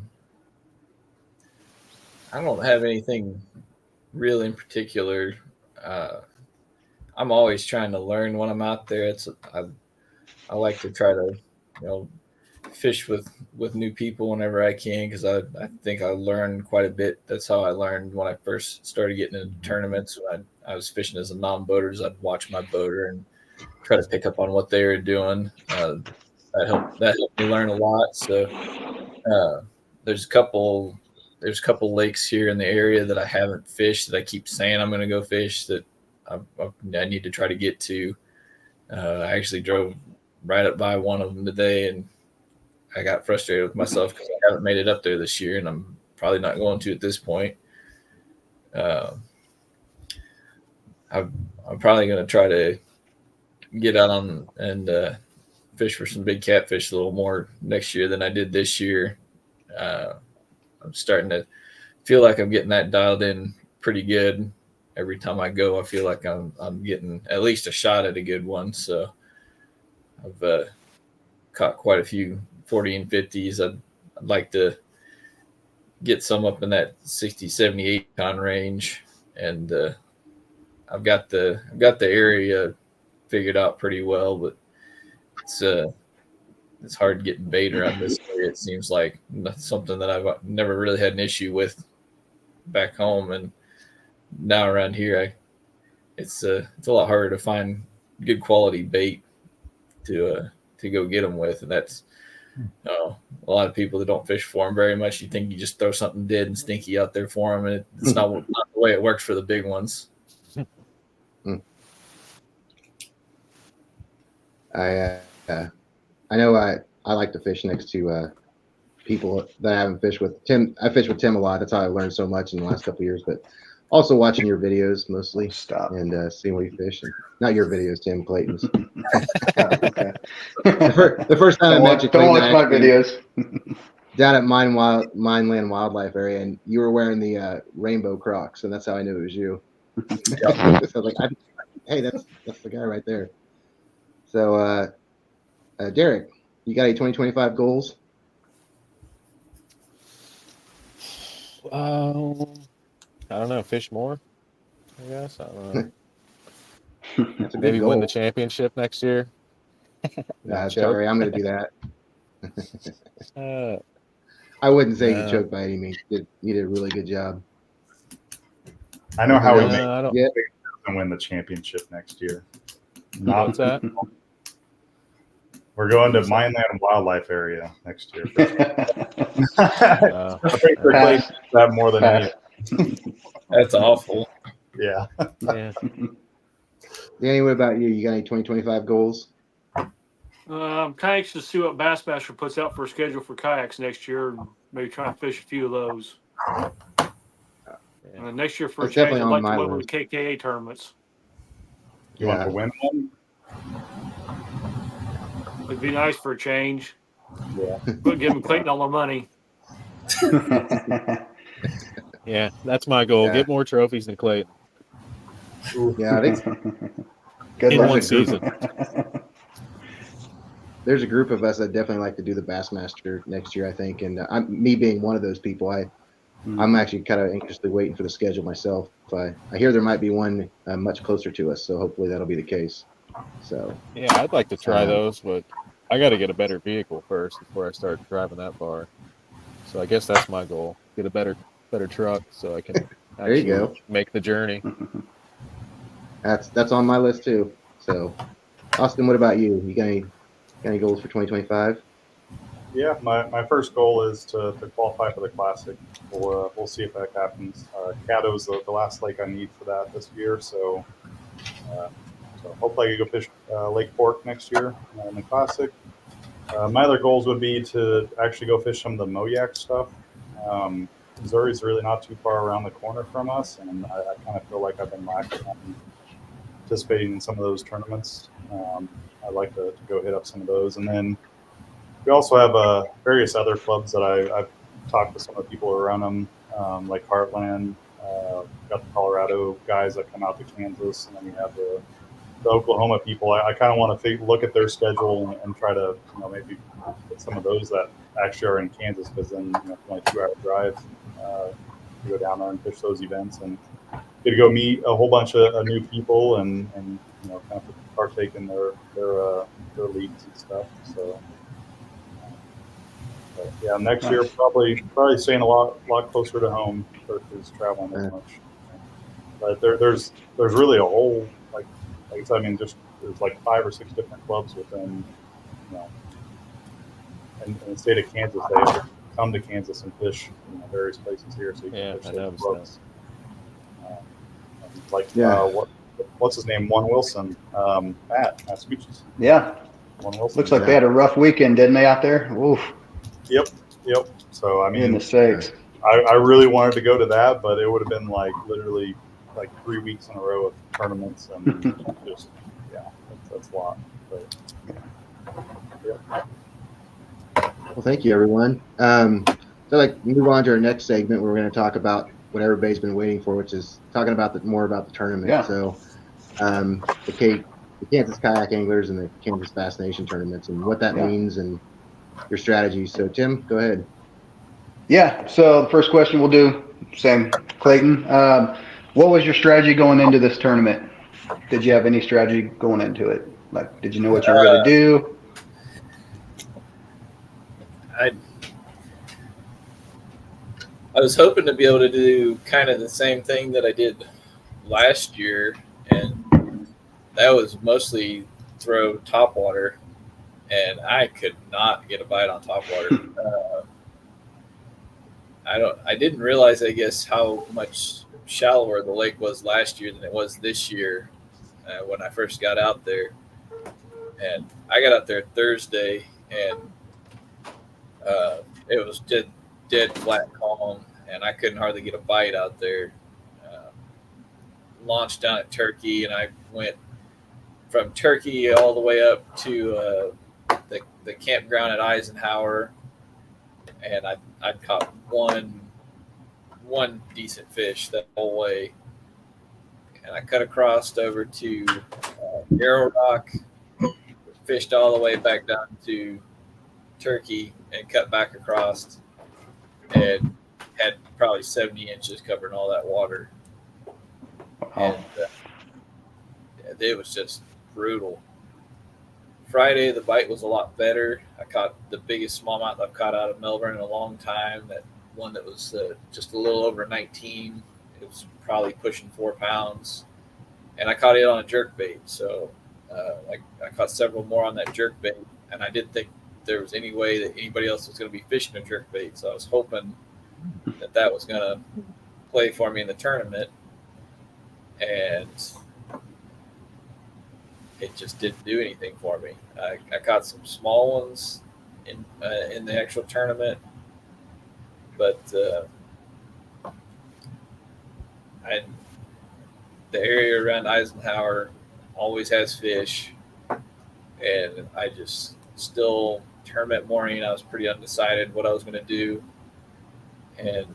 don't have anything real in particular. I'm always trying to learn when I'm out there. I like to try to fish with new people whenever I can, because I think I learned quite a bit. That's how I learned when I first started getting into tournaments. When I was fishing as a non-boater, I'd watch my boater and try to pick up on what they were doing. That helped me learn a lot. So there's a couple lakes here in the area that I haven't fished that I keep saying I'm going to go fish, that I need to try to get to. I actually drove right up by one of them today, and I got frustrated with myself because I haven't made it up there this year, and I'm probably not going to at this point. I'm probably going to try to get out on and fish for some big catfish a little more next year than I did this year. I'm starting to feel like I'm getting that dialed in pretty good. Every time I go, I feel like I'm getting at least a shot at a good one. So I've caught quite a few 40 and 50s. I'd like to get some up in that 60, 78 pound range, and I've got the area figured out pretty well, but it's hard getting bait around this area. It seems like that's something that I've never really had an issue with back home, and now around here, it's a lot harder to find good quality bait to go get them with, and that's a lot of people that don't fish for them very much. You think you just throw something dead and stinky out there for them, and it's not the way it works for the big ones. I know I like to fish next to people that I haven't fished with. Tim, I fish with Tim a lot. That's how I learned so much in the last couple of years. But also watching your videos mostly, and seeing where you fish. And not your videos, Tim, Clayton's. Okay. The first time I met you, don't Clayton, watch my videos. down at Mineland Wildlife Area, and you were wearing the rainbow Crocs, and that's how I knew it was you. So I was like, hey, that's the guy right there. So, Derek, you got any 2025 goals? I don't know. Fish more, I guess. I don't know. That's a good Maybe goal. win the championship next year. Sorry, I'm going to do that. I wouldn't say you choked by any means. You did a really good job. I know how we make Yeah. and win the championship next year. What's that? We're going to Mineland Wildlife Area next year. I think they're going to have more than any. That's awful. Yeah. Yeah. Danny, what about you? You got any 2025 goals? Kayaks to see what Bassmaster puts out for a schedule for kayaks next year. And maybe try and fish a few of those. And then next year for That's a change, definitely I'd on like to my win one of list. the KKA tournaments. You want to win one? It'd be nice for a change. Yeah. But giving Clayton all my money. Yeah, that's my goal. Yeah. Get more trophies than Clayton Yeah, I think Good in luck. one season. there's a group of us that definitely like to do the Bassmaster next year, I think. And me being one of those people, I'm actually kind of anxiously waiting for the schedule myself. I hear there might be one much closer to us, so hopefully that'll be the case. So Yeah, I'd like to try those, but I got to get a better vehicle first before I start driving that far. So I guess that's my goal: get a better truck so I can there you actually go. make the journey. That's on my list too. So, Austin, what about you? You got any goals for 2025? Yeah, my first goal is to qualify for the Classic. We'll see if that happens. Caddo's the last lake I need for that this year, so hopefully I can go fish Lake Fork next year in the Classic. My other goals would be to actually go fish some of the Moyak stuff. Missouri's really not too far around the corner from us, and I kind of feel like I've been lacking on participating in some of those tournaments. I'd like to go hit up some of those, and then we also have various other clubs that I've talked to some of the people around them, like Heartland. Got the Colorado guys that come out to Kansas, and then we have the Oklahoma people. I kind of want to look at their schedule and try to maybe get some of those that actually are in Kansas, because then it's only a 2-hour drive to go down there and fish those events, and get to go meet a whole bunch of new people and kind of partake in their leagues and stuff. So. But yeah, next year probably staying a lot closer to home versus traveling as much. But there's really a whole like I said, I mean, just there's like 5 or 6 different clubs within in the state of Kansas. They come to Kansas and fish various places here, so you can fish those clubs. What's his name? One Wilson, Matt Speeches. Yeah. One Wilson. Looks like they had a rough weekend, didn't they, out there? Oof. Yep. So I mean, in the sakes. I really wanted to go to that, but it would have been literally 3 weeks in a row of tournaments, and just that's a lot. But, yeah. Well, thank you, everyone. So move on to our next segment where we're going to talk about what everybody's been waiting for, which is talking about more about the tournament. Yeah. So the Kansas Kayak Anglers and the Kansas Bass Nation tournaments and what that means and your strategies. So Tim, go ahead. Yeah. So the first question we'll do, same, Clayton. What was your strategy going into this tournament? Did you have any strategy going into it? Like, did you know what you were going to do? I was hoping to be able to do kind of the same thing that I did last year, and that was mostly throw topwater, and I could not get a bite on topwater. I didn't realize, I guess, how much shallower the lake was last year than it was this year when I first got out there. And I got out there Thursday, and it was dead flat calm, and I couldn't hardly get a bite out there. Launched down at Turkey, and I went from Turkey all the way up to the campground at Eisenhower, and I caught one decent fish that whole way, and I cut across over to Arrow Rock, fished all the way back down to Turkey, and cut back across, and had probably 70 inches covering all that water. And it was just brutal. Friday, the bite was a lot better. I caught the biggest smallmouth I've caught out of Melvern in a long time. That one that was just a little over 19. It was probably pushing 4 pounds. And I caught it on a jerkbait. So I caught several more on that jerkbait. And I didn't think there was any way that anybody else was going to be fishing a jerkbait. So I was hoping that was going to play for me in the tournament. and it just didn't do anything for me. I caught some small ones in the actual tournament, but the area around Eisenhower always has fish, and I just still tournament morning. I was pretty undecided what I was going to do, and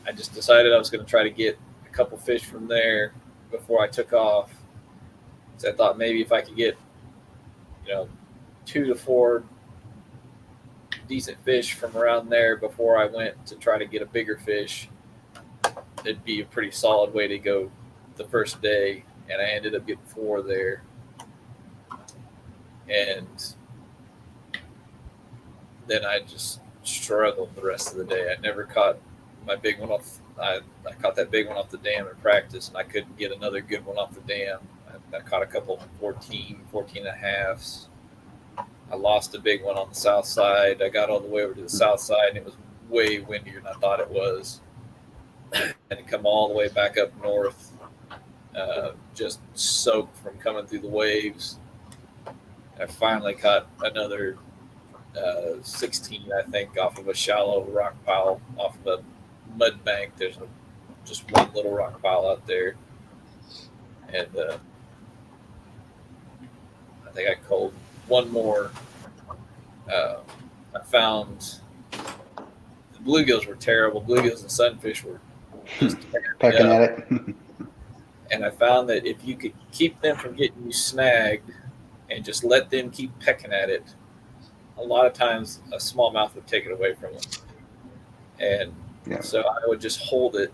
I just decided I was going to try to get a couple fish from there before I took off. So I thought maybe if I could get, 2 to 4 decent fish from around there before I went to try to get a bigger fish, it'd be a pretty solid way to go the first day. And I ended up getting 4 there. And then I just struggled the rest of the day. I never caught my big one off. I caught that big one off the dam in practice, and I couldn't get another good one off the dam. I caught a couple 14 and a halves. I lost a big one on the south side. I got all the way over to the south side, and it was way windier than I thought it was. And it come all the way back up north, just soaked from coming through the waves. I finally caught another 16, I think, off of a shallow rock pile off of a mud bank. There's just one little rock pile out there. And I think I culled one more. I found the bluegills were terrible. Bluegills and sunfish were just Pecking at it. And I found that if you could keep them from getting you snagged and just let them keep pecking at it, a lot of times a smallmouth would take it away from them. And so I would just hold it,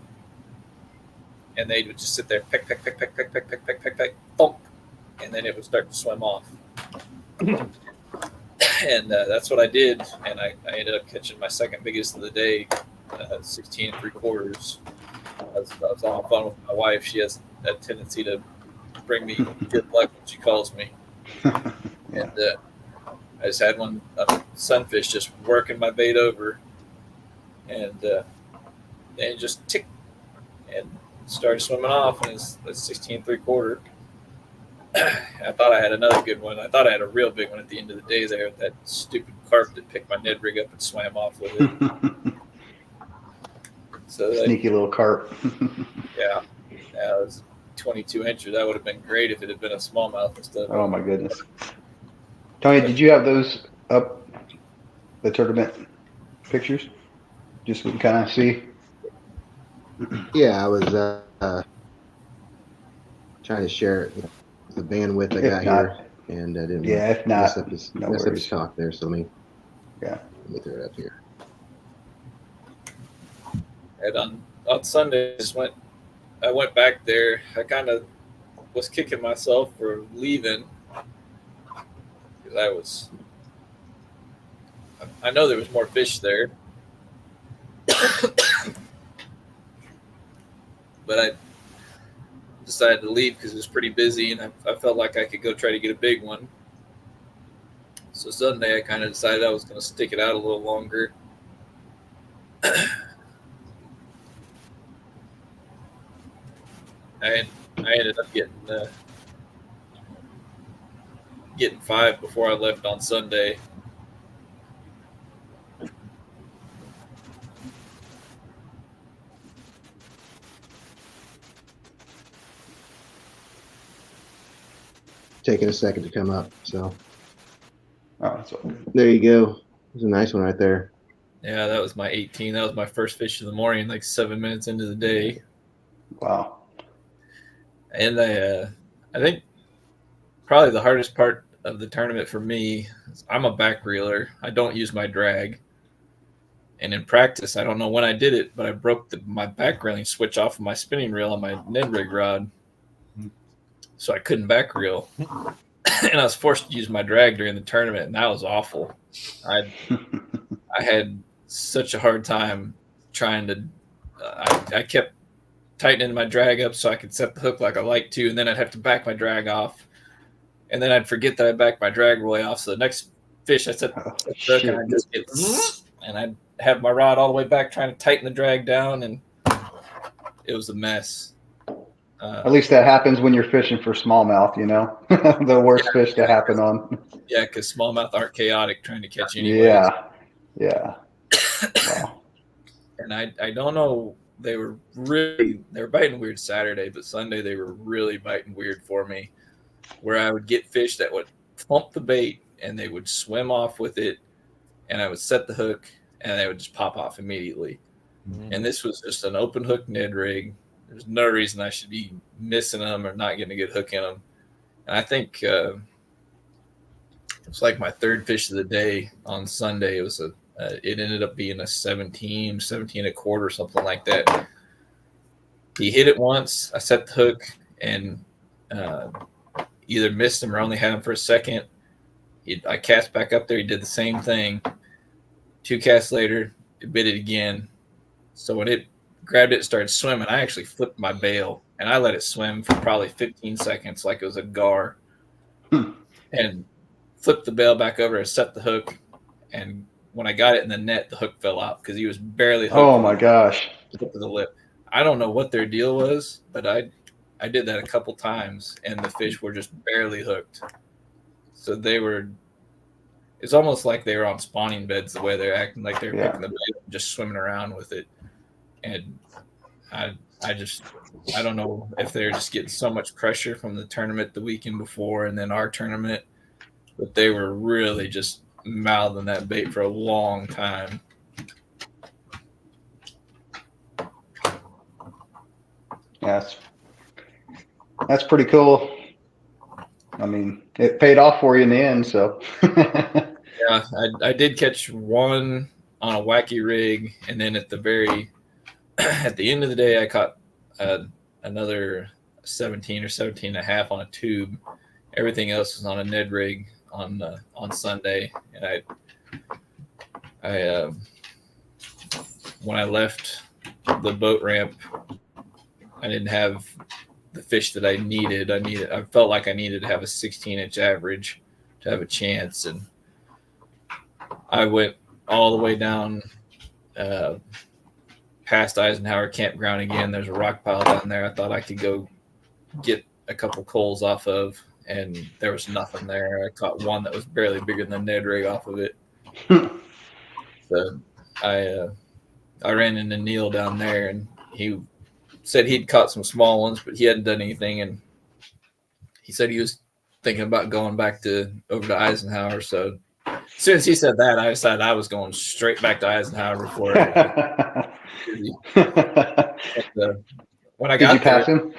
and they would just sit there, peck, peck, peck, peck, peck, peck, peck, peck, peck, peck, thump, and then it would start to swim off. And that's what I did, and I ended up catching my second biggest of the day, 16 3/4. I was on fun with my wife. She has a tendency to bring me good luck when she calls me. And I just had one sunfish just working my bait over, and then just tick, and started swimming off, and it's 16 3/4. I thought I had another good one. I thought I had a real big one at the end of the day there with that stupid carp that picked my Ned rig up and swam off with it. So Sneaky little carp. Yeah, it was 22 inches. That would have been great if it had been a smallmouth instead. Oh my goodness. Tony, did you have those up, the tournament pictures? Just so we can kind of see. Yeah, I was trying to share it, the bandwidth I got here, and I didn't. Yeah, if not, no mess up worries. his talk there. So let me throw it up here. And on Sunday, I went back there. I kind of was kicking myself for leaving, because I know there was more fish there, but I decided to leave because it was pretty busy, and I felt like I could go try to get a big one. So Sunday, I kind of decided I was going to stick it out a little longer. I ended up getting 5 before I left on Sunday. Taking a second to come up. So that's okay. there you go. It was a nice one right there. Yeah, that was my 18. That was my first fish of the morning, like 7 minutes into the day. Wow. And I think probably the hardest part of the tournament for me is I'm a back reeler. I don't use my drag. And in practice, I don't know when I did it, but I broke my back reeling switch off of my spinning reel on my Ned rig rod. So I couldn't back reel. And I was forced to use my drag during the tournament, and that was awful. I had such a hard time trying to I kept tightening my drag up so I could set the hook like I like to, and then I'd have to back my drag off, and then I'd forget that I backed my drag way off. So the next fish I set the hook, and I'd just get, and I'd have my rod all the way back trying to tighten the drag down, and it was a mess. At least that happens when you're fishing for smallmouth, you know, the worst fish to happen on. Yeah, because smallmouth aren't chaotic trying to catch anyways. Yeah. Yeah. Wow. And I don't know. They were biting weird Saturday, but Sunday they were really biting weird for me. Where I would get fish that would thump the bait and they would swim off with it, and I would set the hook and they would just pop off immediately. And this was just an open hook Ned rig. There's no reason I should be missing them or not getting a good hook in them. And I think it was like my third fish of the day on Sunday. It ended up being a 17 and a quarter, something like that. He hit it once. I set the hook and either missed him or only had him for a second. I cast back up there. He did the same thing. 2 casts later, it bit it again. So when it grabbed it and started swimming, I actually flipped my bail and I let it swim for probably 15 seconds like it was a gar. And flipped the bail back over and set the hook. And when I got it in the net, the hook fell out because he was barely hooked. Oh my gosh. To the lip. I don't know what their deal was, but I did that a couple times and the fish were just barely hooked. So it's almost like they were on spawning beds the way they're acting, like they're picking the bait and just swimming around with it. And I don't know if they're just getting so much pressure from the tournament the weekend before and then our tournament, but they were really just mouthing that bait for a long time. Yes. That's pretty cool. I mean, it paid off for you in the end, so. Yeah, I did catch one on a wacky rig, and then at the end of the day, I caught another 17 or 17 and a half on a tube. Everything else was on a Ned rig on Sunday, and I when I left the boat ramp, I didn't have the fish that I needed. I felt like I needed to have a 16-inch average to have a chance, and I went all the way down past Eisenhower Campground again. There's a rock pile down there. I thought I could go get a couple coals off of, and there was nothing there. I caught one that was barely bigger than the Ned rig off of it. So I ran into Neil down there, and he said he'd caught some small ones, but he hadn't done anything. And he said he was thinking about going back over to Eisenhower. So as soon as he said that, I decided I was going straight back to Eisenhower before. When I got Did you pass him?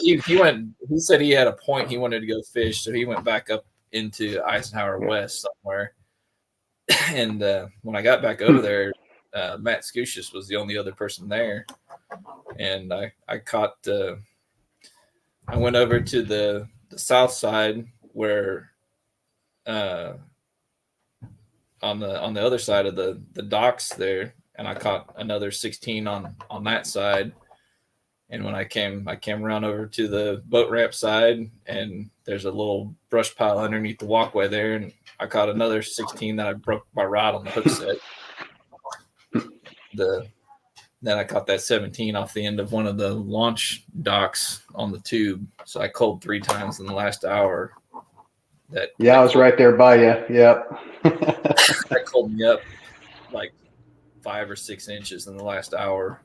He went. He said he had a point he wanted to go fish, so he went back up into Eisenhower West somewhere. And when I got back over there, Matt Scusius was the only other person there, and I caught. I went over to the south side where, on the other side of the docks there, and I caught another 16 on that side. And when I came around over to the boat ramp side, and there's a little brush pile underneath the walkway there, and I caught another 16 that I broke my rod on the hook set. Then I caught that 17 off the end of one of the launch docks on the tube. So I culled 3 times in the last hour. I was right there by you. Yep. That culled me up like 5 or 6 inches in the last hour.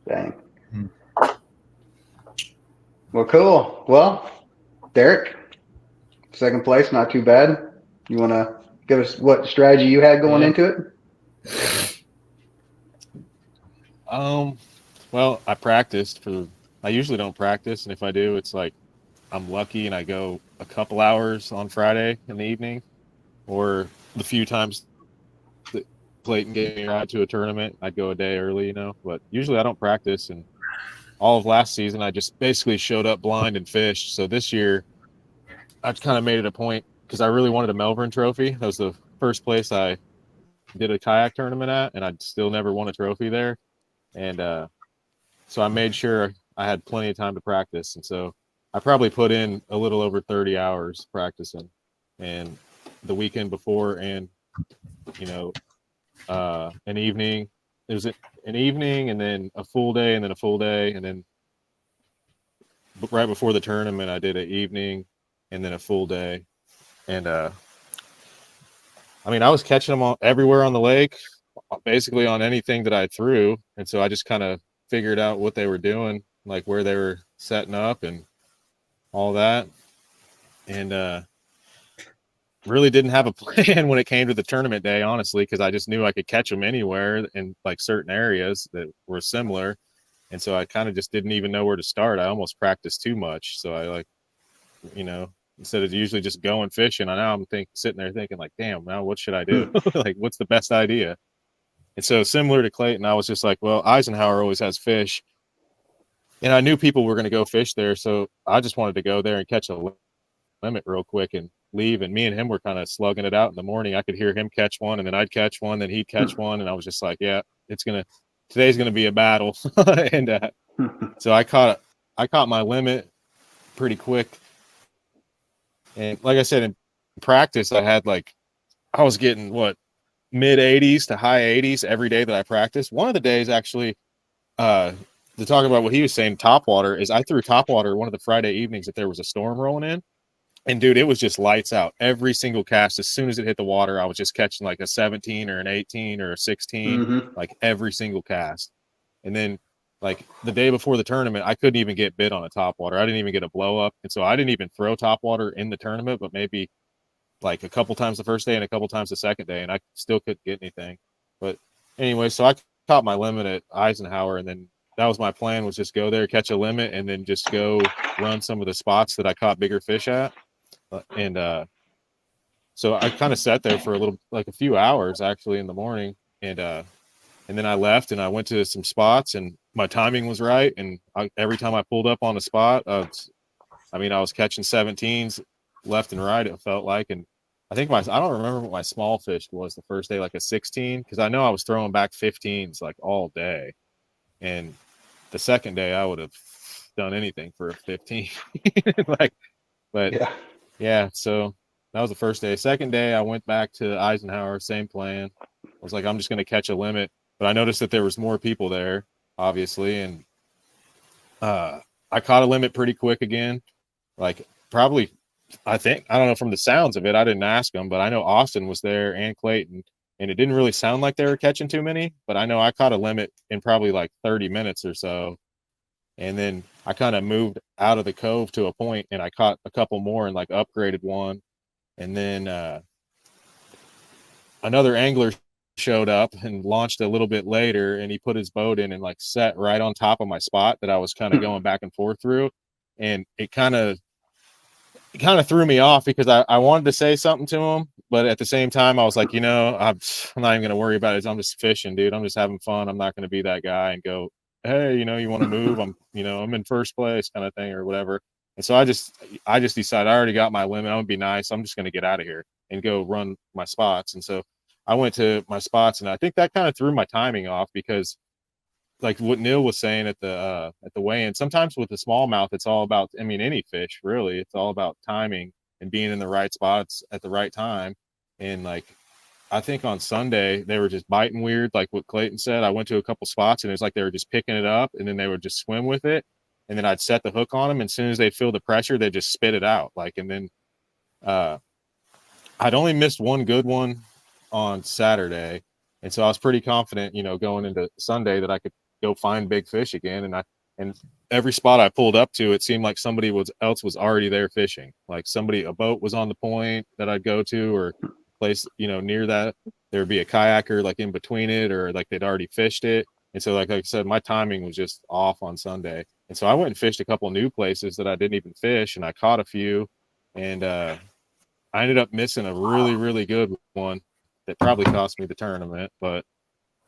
Dang. Well, cool. Well, Derek, second place, not too bad. You want to give us what strategy you had going into it? Well, I practiced I usually don't practice, and if I do, it's like I'm lucky and I go a couple hours on Friday in the evening, or the few times that Clayton gave me a ride to a tournament, I'd go a day early, but usually I don't practice. And all of last season, I just basically showed up blind and fished. So this year, I kind of made it a point because I really wanted a Melvern trophy. That was the first place I did a kayak tournament at, and I still never won a trophy there. And so I made sure I had plenty of time to practice. And so I probably put in a little over 30 hours practicing. And the weekend before, and an evening. There's an evening, and then a full day, and then a full day, and then right before the tournament, I did an evening and then a full day. And I mean, I was catching them everywhere on the lake, basically on anything that I threw. And so I just kind of figured out what they were doing, like where they were setting up and all that. And really didn't have a plan when it came to the tournament day, honestly, because I just knew I could catch them anywhere in like certain areas that were similar. And so I kind of just didn't even know where to start. I almost practiced too much. So I like, you know, instead of usually just going fishing, I now I'm sitting there thinking like, damn, now what should I do? Like, what's the best idea? And so similar to Clayton, I was just like, well, Eisenhower always has fish. And I knew people were going to go fish there. So I just wanted to go there and catch a limit real quick and leave. And me and him were kind of slugging it out in the morning. I could hear him catch one, and then I'd catch one, then he'd catch one. And I was just like, yeah, today's going to be a battle. And so I caught my limit pretty quick. And like I said, in practice, I was getting mid 80s to high 80s every day that I practiced. One of the days actually, to talk about what he was saying, topwater, is I threw topwater one of the Friday evenings that there was a storm rolling in. And dude, it was just lights out. Every single cast, as soon as it hit the water, I was just catching like a 17 or an 18 or a 16, like every single cast. And then like the day before the tournament, I couldn't even get bit on a topwater. I didn't even get a blow up. And so I didn't even throw topwater in the tournament, but maybe like a couple times the first day and a couple times the second day, and I still couldn't get anything. But anyway, so I caught my limit at Eisenhower, and then that was my plan, was just go there, catch a limit, and then just go run some of the spots that I caught bigger fish at. And so I kind of sat there for a few hours actually in the morning, and then I left and I went to some spots, and my timing was right. And every time I pulled up on a spot, I was catching 17s left and right, it felt like. And I think I don't remember what my small fish was the first day, like a 16, because I know I was throwing back 15s like all day. And the second day I would have done anything for a 15. Yeah, so that was the first day. Second day, I went back to Eisenhower, same plan. I was like, I'm just going to catch a limit. But I noticed that there was more people there, obviously. And I caught a limit pretty quick again. Like probably, I don't know, from the sounds of it, I didn't ask them, but I know Austin was there and Clayton. And it didn't really sound like they were catching too many. But I know I caught a limit in probably like 30 minutes or so. And then I kind of moved out of the cove to a point, and I caught a couple more and like upgraded one. And then another angler showed up and launched a little bit later, and he put his boat in and like set right on top of my spot that I was kind of going back and forth through. And it kind of threw me off because I wanted to say something to him, but at the same time I was like, I'm not even going to worry about it. I'm just fishing, dude. I'm just having fun. I'm not going to be that guy and go, hey, you want to move? I'm in first place kind of thing or whatever. And so I just decided I already got my limit. I'm gonna be nice. I'm just going to get out of here and go run my spots. And so I went to my spots, and I think that kind of threw my timing off because, like what Neil was saying at the weigh-in, sometimes with the smallmouth, it's all about, any fish really, it's all about timing and being in the right spots at the right time. And like, I think on Sunday they were just biting weird, like what Clayton said. I went to a couple spots and it was like they were just picking it up, and then they would just swim with it, and then I'd set the hook on them, and as soon as they feel the pressure, they just spit it out. Like, and then I'd only missed one good one on Saturday, and so I was pretty confident, going into Sunday that I could go find big fish again. And every spot I pulled up to, it seemed like somebody else was already there fishing. Like a boat was on the point that I'd go to, or place, near that there would be a kayaker like in between it, or like they'd already fished it. And so like I said, my timing was just off on Sunday. And so I went and fished a couple new places that I didn't even fish, and I caught a few, and I ended up missing a really, really good one that probably cost me the tournament, but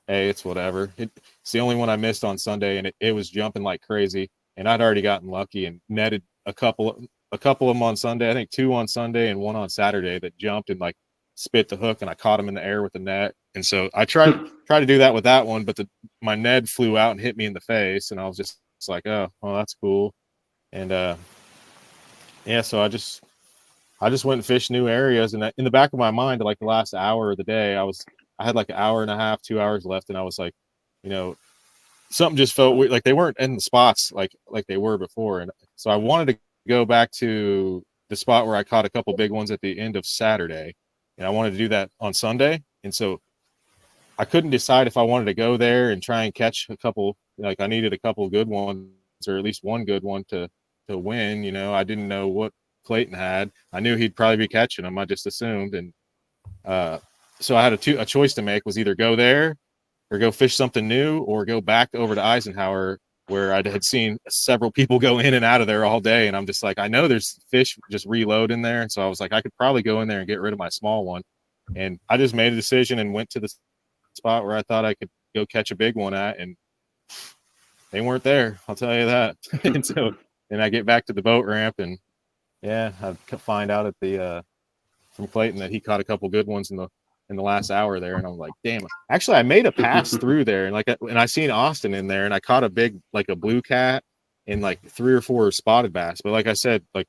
hey, it's whatever. It's the only one I missed on Sunday, and it was jumping like crazy, and I'd already gotten lucky and netted a couple of them on Sunday. I think 2 on Sunday and 1 on Saturday that jumped and like spit the hook, and I caught him in the air with the net. And so I tried to do that with that one, but my Ned flew out and hit me in the face, and I was just like, oh, well, that's cool. And yeah, so I just went and fished new areas, and in the back of my mind, like the last hour of the day, I had like an hour and a half, 2 hours left, and I was like, something just felt weird. Like they weren't in the spots like they were before. And so I wanted to go back to the spot where I caught a couple big ones at the end of Saturday, and I wanted to do that on Sunday. And so I couldn't decide if I wanted to go there and try and catch a couple. Like I needed a couple good ones, or at least one good one to win. You know, I didn't know what Clayton had. I knew he'd probably be catching them. I just assumed. And so I had a choice to make, was either go there or go fish something new, or go back over to Eisenhower, where I had seen several people go in and out of there all day. And I'm just like, I know there's fish just reload in there. And so I was like, I could probably go in there and get rid of my small one. And I just made a decision and went to the spot where I thought I could go catch a big one at, and they weren't there. I'll tell you that. And so, and I get back to the boat ramp, and yeah, I find out at the, from Clayton that he caught a couple good ones in the last hour there, and I'm like, damn. Actually, I made a pass through there, and I seen Austin in there, and I caught a big, like a blue cat and like 3 or 4 spotted bass. But like I said, like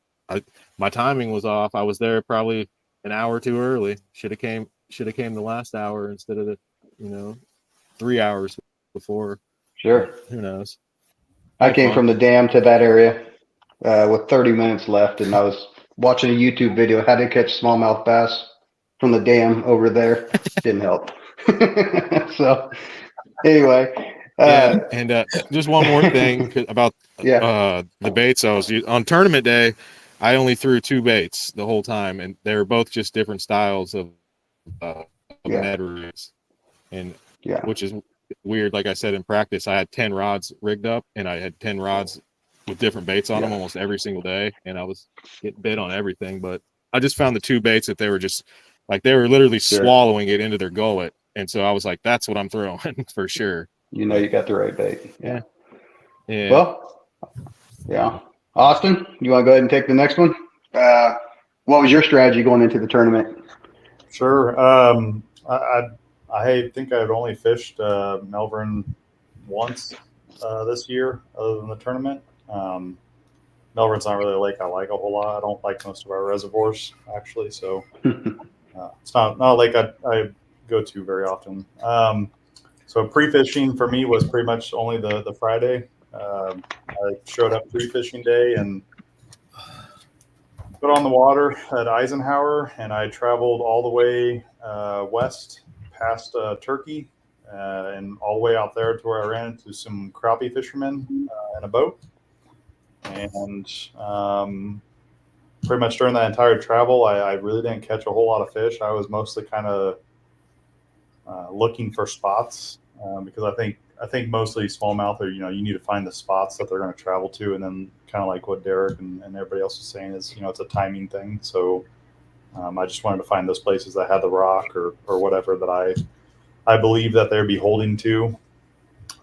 my timing was off. I was there probably an hour too early. Should have came the last hour instead of the 3 hours before. Sure. Who knows? I came from the dam to that area with 30 minutes left, and I was watching a YouTube video how to catch smallmouth bass from the dam over there. Didn't help. So anyway, yeah, and just one more thing about yeah. the baits I was using on tournament day. I only threw 2 baits the whole time, and they were both just different styles of Ned rigs, and which is weird. Like I said, in practice, I had 10 rods rigged up, and I had 10 rods with different baits on them almost every single day, and I was getting bit on everything. But I just found the 2 baits that they were just like, they were literally swallowing it into their gullet, and so I was like, that's what I'm throwing for sure. You know, you got the right bait. Yeah. Well, yeah. Austin, you want to go ahead and take the next one? What was your strategy going into the tournament? Sure. I think I've only fished Melvern once this year, other than the tournament. Melvern's not really a lake I like a whole lot. I don't like most of our reservoirs, actually, so it's not a lake I go to very often. So pre-fishing for me was pretty much only the Friday. I showed up pre-fishing day and got on the water at Eisenhower, and I traveled all the way west past Turkey and all the way out there to where I ran into some crappie fishermen in a boat. And pretty much during that entire travel, I really didn't catch a whole lot of fish. I was mostly kind of looking for spots because I think mostly smallmouth are, you need to find the spots that they're going to travel to, and then kind of like what Derek and everybody else is saying is, it's a timing thing. So I just wanted to find those places that had the rock or whatever that I believe that they'd be holding to.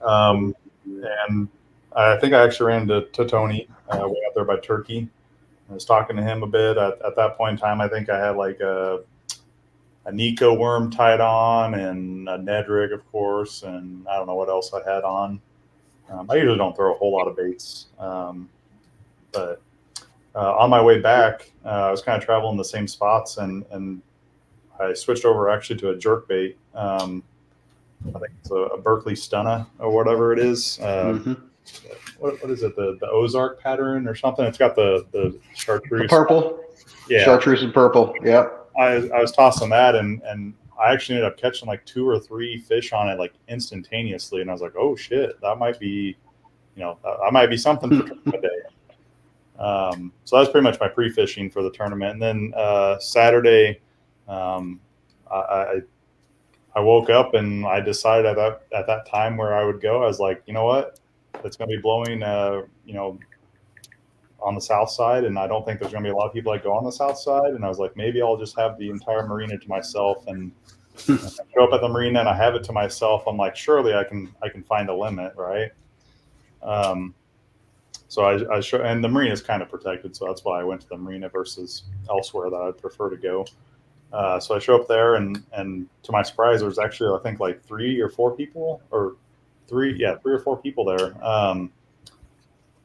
And I think I actually ran into Tony way out there by Turkey. I was talking to him a bit. At that point in time, I think I had like a Nico worm tied on and a Ned rig, of course, and I don't know what else I had on. I usually don't throw a whole lot of baits, but on my way back, I was kind of traveling the same spots, and I switched over actually to a jerk bait. I think it's a Berkeley Stunna or whatever it is. What is it? The Ozark pattern or something? It's got the chartreuse. The purple. Yeah. Chartreuse and purple. Yep. I was tossing that, and I actually ended up catching like 2 or 3 fish on it like instantaneously, and I was like, oh shit, that might be, that might be something for tournament day. So that's pretty much my pre-fishing for the tournament. And then Saturday, I woke up and I decided at that time where I would go. I was like, you know what, it's going to be blowing, on the south side, and I don't think there's going to be a lot of people that go on the south side. And I was like, maybe I'll just have the entire marina to myself, and show up at the marina and I have it to myself. I'm like, surely I can find a limit, right? So I show, and the marina is kind of protected, so that's why I went to the marina versus elsewhere that I'd prefer to go. So I show up there, and to my surprise, there was actually, I think, like 3 or 4 people, or 3 or 4 people there.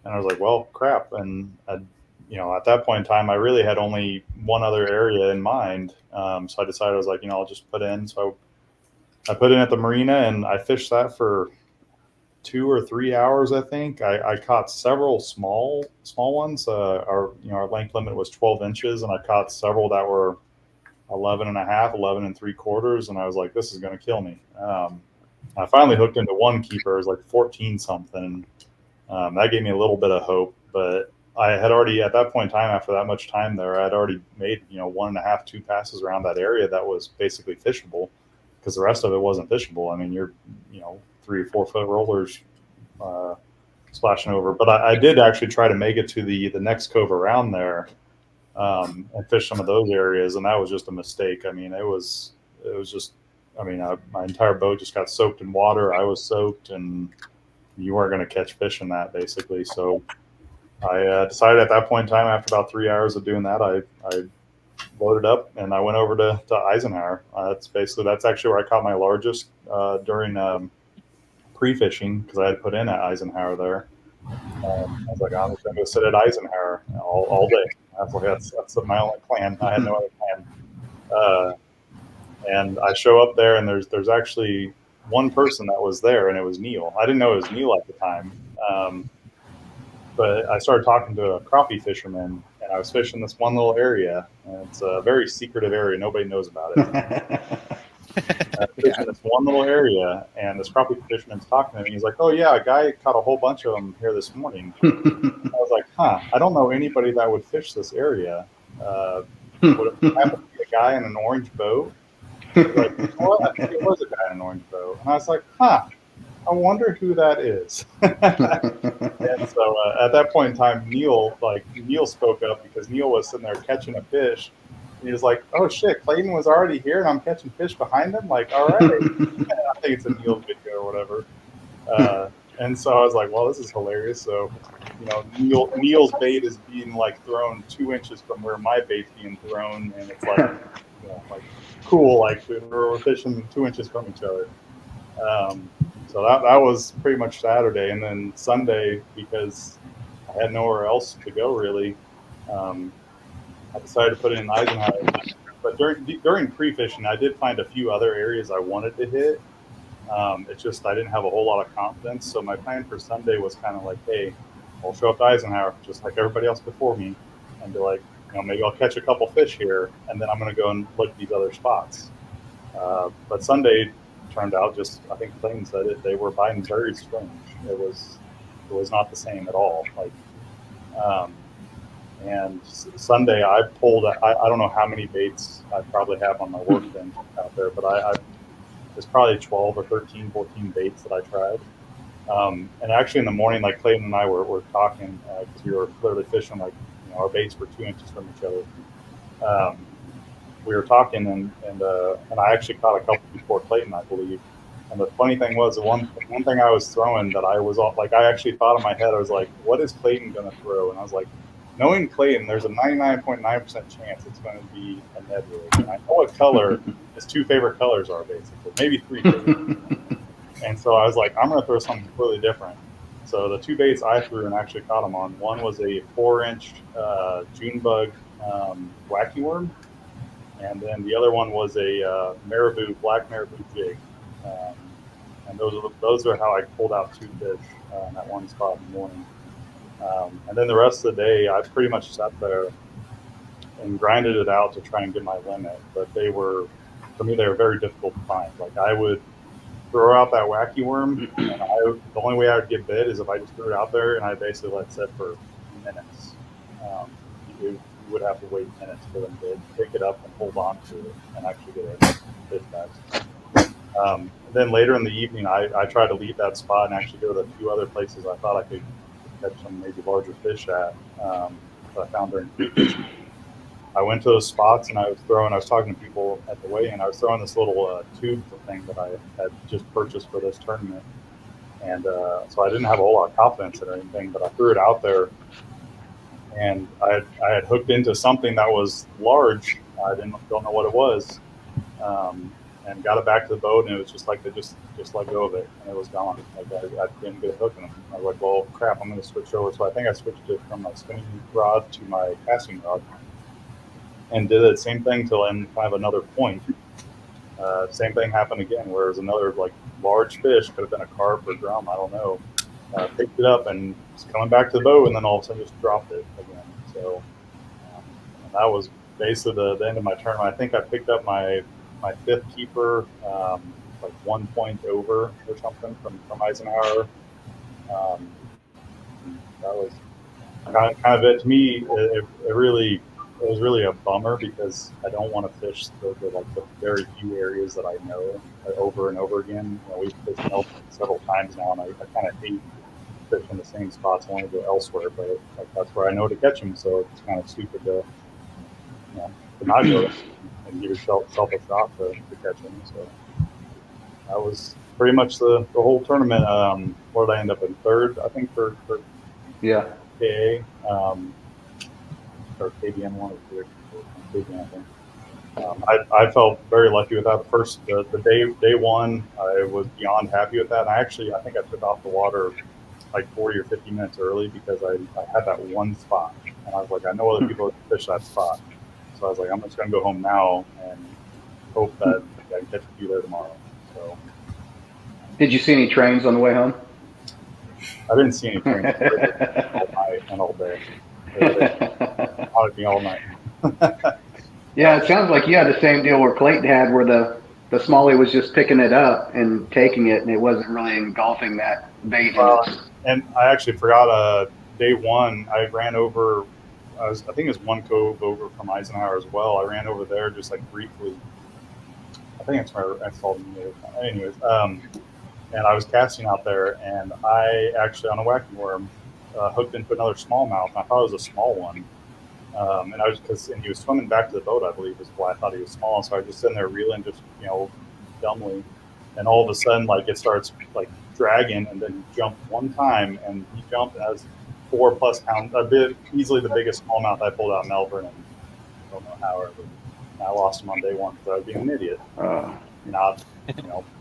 And I was like, well, crap. And, at that point in time, I really had only one other area in mind. So I decided, I was like, I'll just put in. So I put in at the marina, and I fished that for 2 or 3 hours, I think. I caught several small ones. Our length limit was 12 inches, and I caught several that were 11 and a half, 11 and 3/4, and I was like, this is going to kill me. I finally hooked into one keeper. It was like 14 something. That gave me a little bit of hope, but I had already, at that point in time, after that much time there, I'd already made 1.5, 2 passes around that area that was basically fishable, because the rest of it wasn't fishable. I mean, you're 3 or 4 foot rollers splashing over. But I did actually try to make it to the next cove around there and fish some of those areas, and that was just a mistake. I mean, it was just, my entire boat just got soaked in water. I was soaked, and you weren't going to catch fish in that, basically. So I decided at that point in time, after about 3 hours of doing that, I loaded up and I went over to Eisenhower. That's actually where I caught my largest during pre-fishing, because I had put in at Eisenhower there. I was like, I'm just going to go sit at Eisenhower all day. That's my only plan. I had no other plan. And I show up there, and there's actually one person that was there, and it was Neil. I didn't know it was Neil at the time. But I started talking to a crappie fisherman, and I was fishing this one little area, and it's a very secretive area. Nobody knows about it. Fishing this one little area, and this crappie fisherman's talking to me. He's like, "Oh yeah, a guy caught a whole bunch of them here this morning." I was like, I don't know anybody that would fish this area. Would it happen to be a guy in an orange boat? Like, well, I think it was a guy in an orange boat. And I was like, I wonder who that is. And so at that point in time, Neil spoke up, because Neil was sitting there catching a fish. And he was like, oh shit, Clayton was already here and I'm catching fish behind him? Like, all right. I think it's a Neil video or whatever. And so I was like, well, this is hilarious. So, Neil's bait is being like thrown 2 inches from where my bait's being thrown. And it's like, like cool, like we're fishing 2 inches from each other. So that was pretty much Saturday. And then Sunday, because I had nowhere else to go really, I decided to put it in Eisenhower. But during pre-fishing, I did find a few other areas I wanted to hit. It's just I didn't have a whole lot of confidence. So my plan for Sunday was kind of like, hey, I'll show up to Eisenhower just like everybody else before me, and be like, maybe I'll catch a couple fish here, and then I'm going to go and look at these other spots. But Sunday turned out, just, I think Clayton said it, they were biting very strange. It was not the same at all. And Sunday I pulled, I don't know how many baits I probably have on my workbench out there, but there's probably 12 or 13, 14 baits that I tried. And actually in the morning, like Clayton and I were talking, because we were clearly fishing, like, our baits were 2 inches from each other. We were talking, and I actually caught a couple before Clayton, I believe. And the funny thing was, the one thing I was throwing that I was like, I actually thought in my head, I was like, what is Clayton going to throw? And I was like, knowing Clayton, there's a 99.9% chance it's going to be a Ned rig. And I know what color his 2 favorite colors are, basically, maybe 3 favorite. And so I was like, I'm going to throw something completely different. So the 2 baits I threw and actually caught them on, one was a 4-inch June bug wacky worm, and then the other one was a black marabou jig. And those are how I pulled out 2 fish in that one spot in the morning. And then the rest of the day, I pretty much sat there and grinded it out to try and get my limit. But for me, they were very difficult to find. Like, I would throw out that wacky worm, and the only way I would get bit is if I just threw it out there and I basically let it sit for minutes. You would have to wait minutes for them to pick it up and hold on to it and actually get a fish back. Then later in the evening, I tried to leave that spot and actually go to a few other places I thought I could catch some maybe larger fish at, that I found during pre-fishing. I went to those spots and I was talking to people at the weigh-in. I was throwing this little tube thing that I had just purchased for this tournament. And so I didn't have a whole lot of confidence in it or anything, but I threw it out there. And I had hooked into something that was large. I don't know what it was. And got it back to the boat, and it was just like they just let go of it, and it was gone. Like, I didn't get a hook in it. I was like, well, crap, I'm going to switch over. So I think I switched it from my spinning rod to my casting rod, and did the same thing till in kind of another point. Same thing happened again, where it was another like large fish, could have been a carp or drum, I don't know. Picked it up and was coming back to the boat, and then all of a sudden just dropped it again. So that was basically the end of my tournament. I think I picked up my fifth keeper, like 1 point over or something from Eisenhower. That was kind of it. To me, it was really a bummer because I don't want to fish the very few areas that I know over and over again. We've fished Melvern several times now, and I kind of hate fishing the same spots. I want to go elsewhere, but like that's where I know to catch them. So it's kind of stupid to not go and give yourself a shot to catch them. So that was pretty much the whole tournament. Where did I end up in? Third, I think, for Yeah. KKA, or KBN one or two. KBN, I think. I felt very lucky with that. The day one, I was beyond happy with that. And I think I took off the water like 40 or 50 minutes early because I had that one spot, and I was like, I know other people fish that spot, so I was like, I'm just gonna go home now and hope that I can catch a few there tomorrow. So, Did you see any trains on the way home? I didn't see any trains all night and all day. They haunted me all night. Yeah, it sounds like you had the same deal where Clayton had, where the smallie was just picking it up and taking it, and it wasn't really engulfing that bait. And I actually forgot. Day one, I ran over. I think it was one cove over from Eisenhower as well. I ran over there just like briefly. I think it's where I saw them. Anyways, and I was casting out there, and I actually on a whacking worm hooked into another smallmouth. I thought it was a small one. And and he was swimming back to the boat, I believe, is why I thought he was small. So I was just sitting there reeling, just dumbly, and all of a sudden, like it starts like dragging, and then he jumped one time, and he jumped as 4+ pound, easily the biggest smallmouth I pulled out in Melvern, and I don't know how, but I lost him on day one because I was being an idiot, not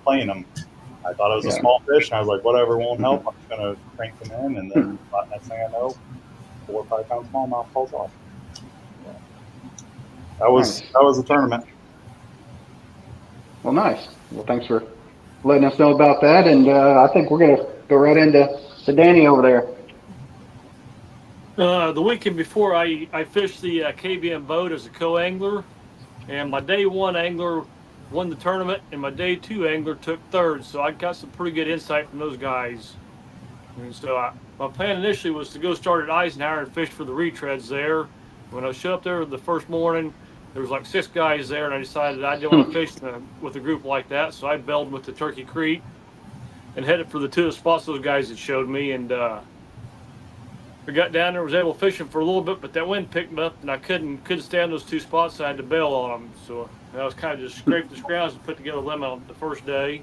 playing him. I thought it was a small fish, and I was like, whatever, won't help. I'm just gonna crank them in, and then next thing I know, 4 or 5 pound smallmouth falls off. That was the tournament. Well, nice. Well, thanks for letting us know about that. And I think we're going to go right into Danny over there. The weekend before, I fished the KBN boat as a co-angler, and my day one angler won the tournament, and my day two angler took third. So I got some pretty good insight from those guys. And so my plan initially was to go start at Eisenhower and fish for the retreads there. When I showed up there the first morning, there was like 6 guys there, and I decided I didn't want to fish with a group like that. So I bailed with the Turkey Creek and headed for the 2 spots those guys had showed me. And I got down there, was able to fish them for a little bit, but that wind picked me up, and I couldn't stand those 2 spots. So I had to bail on them. So I was kind of just scraped the grounds and put together a limit on the first day.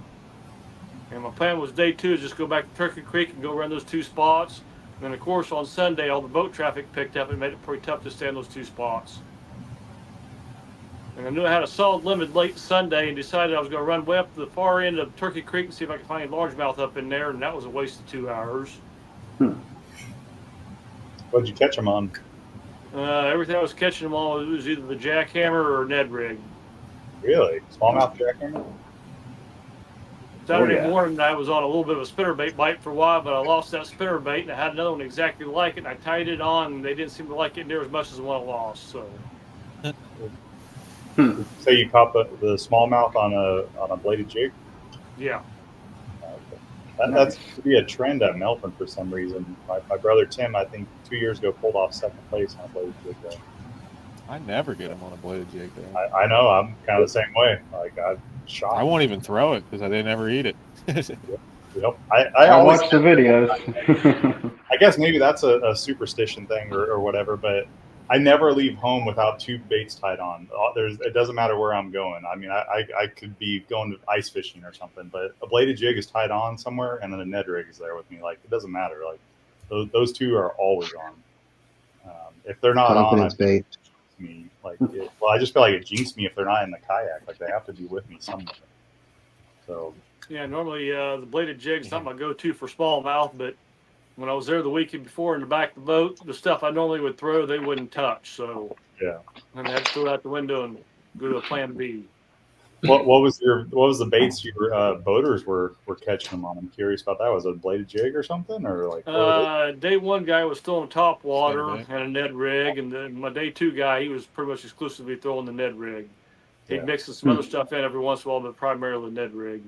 And my plan was day 2 is just go back to Turkey Creek and go run those 2 spots. And then, of course, on Sunday, all the boat traffic picked up and made it pretty tough to stay on those 2 spots. And I knew I had a solid limit late Sunday and decided I was going to run way up to the far end of Turkey Creek and see if I could find a largemouth up in there, and that was a waste of 2 hours. What'd you catch them on? Everything I was catching them on was either the jackhammer or Ned rig. Really? Smallmouth jackhammer? Saturday morning, I was on a little bit of a spinnerbait bite for a while, but I lost that spinnerbait, and I had another one exactly like it, and I tied it on, and they didn't seem to like it near as much as the one I lost. So. So you caught the smallmouth on a bladed jig? Yeah. That's to be a trend at Melvern for some reason. My brother Tim, I think 2 years ago, pulled off 2nd place on a bladed jig there. I never get them on a bladed jig there. I know. I'm kind of the same way. Like I'm shocked. I won't even throw it because they never eat it. Yep. I always watched the videos. I guess maybe that's a superstition thing or whatever, but I never leave home without 2 baits tied on. It doesn't matter where I'm going. I mean, I could be going to ice fishing or something, but a bladed jig is tied on somewhere, and then a Ned rig is there with me. Like it doesn't matter. Like those 2 are always on. If they're not Confidence on, bait. Me like I just feel like it jinxed me if they're not in the kayak. Like they have to be with me somewhere. So yeah, normally the bladed jig's not my go-to for smallmouth, but when I was there the weekend before in the back of the boat, the stuff I normally would throw, they wouldn't touch. So yeah, and I had to throw it out the window and go to a plan B. What was the baits your boaters were catching them on? I'm curious about that. Was it a bladed jig or something, or like? Day one guy was throwing top water Spinnerbait. and a Ned rig, and then my day two guy, he was pretty much exclusively throwing the Ned rig. He'd Yeah. mix some other stuff in every once in a while, but primarily the Ned rig.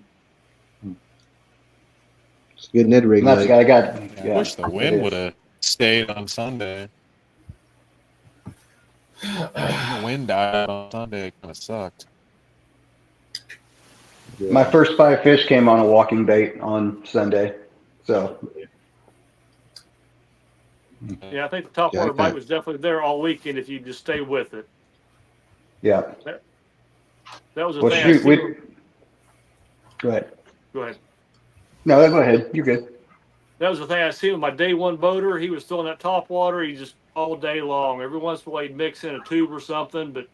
It's a good Ned rig. And that's the guy I got. I wish the wind would have stayed on Sunday. The wind died on Sunday. It kind of sucked. My first 5 fish came on a walking bait on Sunday. So Yeah, I think the top water bite was definitely there all weekend if you just stay with it. yeah. That was the Well, thing. shoot, go ahead. Go ahead. No, go ahead. You're good. That was the thing I seen with my day one boater. He was throwing that top water. He just all day long. Every once in a while he'd mix in a tube or something, but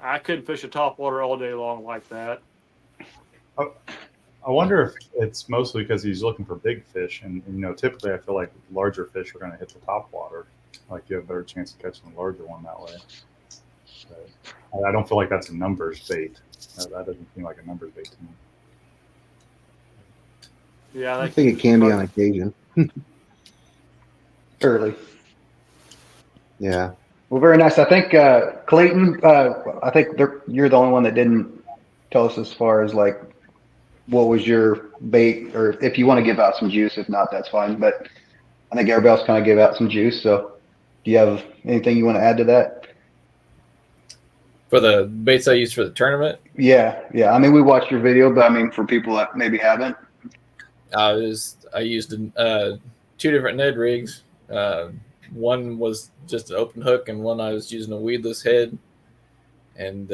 I couldn't fish a top water all day long like that. I wonder if it's mostly because he's looking for big fish, and typically I feel like larger fish are going to hit the top water. Like you have a better chance of catching the larger one that way. So I don't feel like that's a numbers bait. That doesn't seem like a numbers bait to me. Yeah, I think it can be on occasion. Early. Yeah. Well, very nice. I think Clayton. I think you're the only one that didn't tell us as far as like what was your bait, or if you want to give out some juice. If not, that's fine. But I think everybody else kind of gave out some juice. So, do you have anything you want to add to that? For the baits I used for the tournament? Yeah. I mean, we watched your video, but I mean, for people that maybe haven't. I used 2 different Ned rigs. One was just an open hook, and one I was using a weedless head. And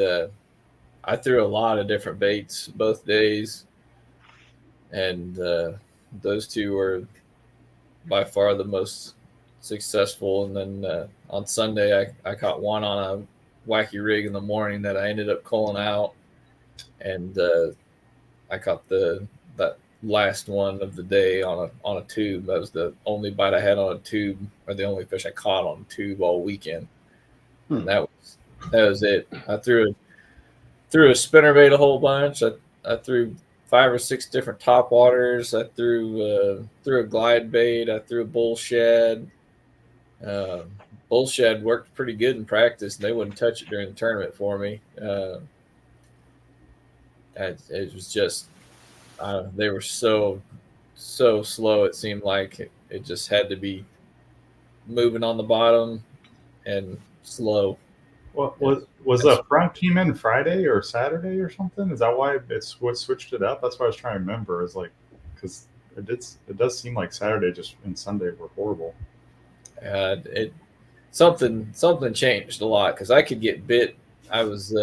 I threw a lot of different baits both days. And those 2 were by far the most successful. And then on Sunday, I caught one on a wacky rig in the morning that I ended up culling out. And I caught that last one of the day on a tube. That was the only bite I had on a tube, or the only fish I caught on a tube all weekend. And that was it. I threw a spinnerbait a whole bunch. I threw 5 or 6 different top waters. I threw a glide bait. I threw a bull shed. Bull shed worked pretty good in practice, and they wouldn't touch it during the tournament for me. It was just they were so slow. It seemed like it just had to be moving on the bottom and slow. Well, was the front team in Friday or Saturday or something? Is that why it's what switched it up? That's what I was trying to remember. Is like because it does seem like Saturday just and Sunday were horrible. Something changed a lot because I could get bit. I was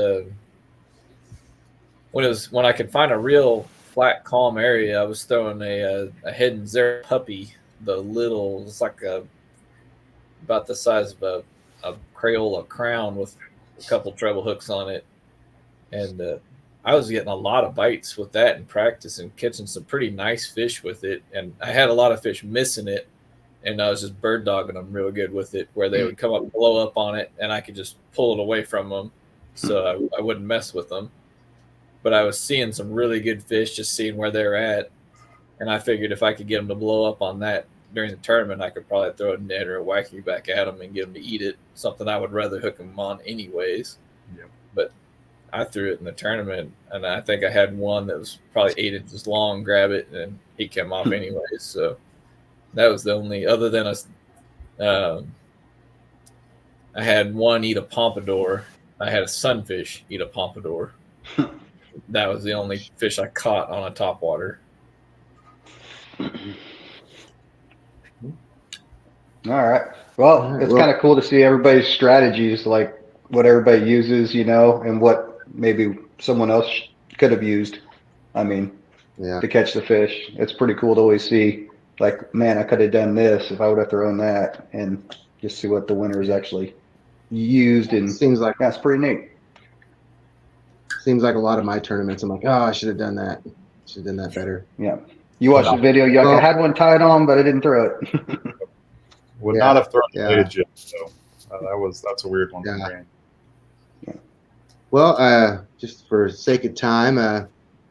when I could find a real flat, calm area, I was throwing a hidden zero puppy. The little, it's like about the size of a Crayola crown with a couple treble hooks on it, and I was getting a lot of bites with that in practice and catching some pretty nice fish with it. And I had a lot of fish missing it, and I was just bird dogging them real good with it, where they would come up and blow up on it, and I could just pull it away from them, so I wouldn't mess with them. But I was seeing some really good fish, just seeing where they're at. And I figured if I could get them to blow up on that during the tournament, I could probably throw a net or a wacky back at them and get them to eat it, something I would rather hook them on anyways. Yep. But I threw it in the tournament, and I think I had one that was probably 8 inches long, grab it, and he came off anyways. So that was the only, other than I had one eat a pompadour. I had a sunfish eat a pompadour. That was the only fish I caught on a topwater. All right. Well, it's kind of cool to see everybody's strategies, like what everybody uses, and what maybe someone else could have used. I mean, to catch the fish. It's pretty cool to always see, like, man, I could have done this if I would have thrown that, and just see what the winners actually used. And Seems like that's pretty neat. Seems like a lot of my tournaments, I'm like, oh, I should have done that. Should have done that better. Yeah. You watched the video. I had one tied on, but I didn't throw it. Would not have thrown the bladed jig, so that's a weird one. Yeah. Well, just for sake of time, I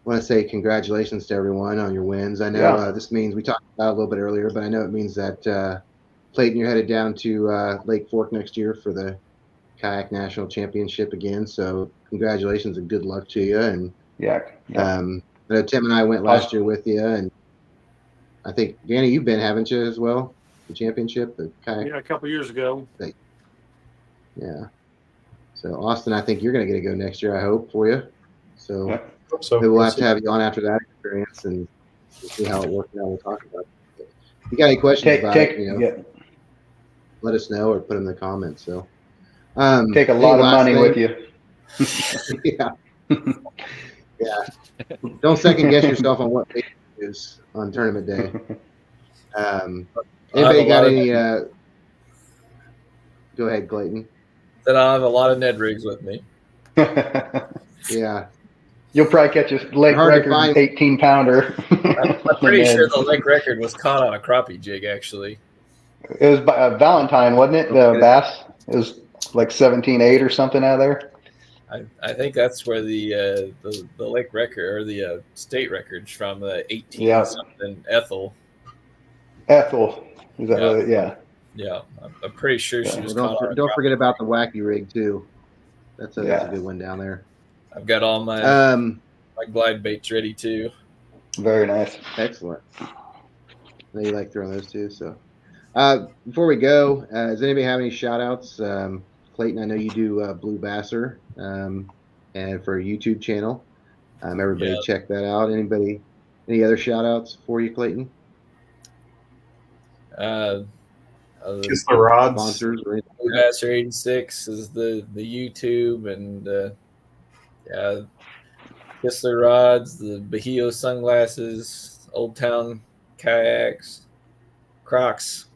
want to say congratulations to everyone on your wins. I know this means, we talked about it a little bit earlier, but I know it means that Clayton, you're headed down to Lake Fork next year for the Kayak National Championship again. So congratulations and good luck to you. And Yeah. I know Tim and I went last year with you, and I think Danny, you've been, haven't you, as well? The championship, the kayak. Yeah, a couple years ago. Yeah. So Austin, I think you're going to get to go next year, I hope, for you. So, So maybe we'll have to have you on after that experience and see how it worked out. We'll talk about it. If you got any questions about it, let us know or put them in the comments. So take a lot of money with you. Yeah. Don't second guess yourself on what bait you use on tournament day. Anybody got any? Go ahead, Clayton. Then I'll have a lot of Ned rigs with me. Yeah. You'll probably catch a lake record 18-pounder. I'm pretty sure the lake record was caught on a crappie jig, actually. It was Valentine, wasn't it? The bass. It was like 17.8 or something out of there. I think that's where the lake record or the state records from the 18 something Ethel. Ethel. Is that what? Yeah. Yeah, I'm pretty sure she was caught on. Don't forget about the wacky rig too. That's a good one down there. I've got all my my glide baits ready too. Very nice. Excellent. I know you like throwing those too. So before we go, does anybody have any shout outs? Clayton, I know you do Blue Basser and for a YouTube channel. Everybody check that out. Anybody, any other shout outs for you, Clayton? Kiss the rods. Sponsors. Blue Basser 86 is the YouTube, and Kiss the Rods, the Bahio sunglasses, Old Town kayaks, Crocs.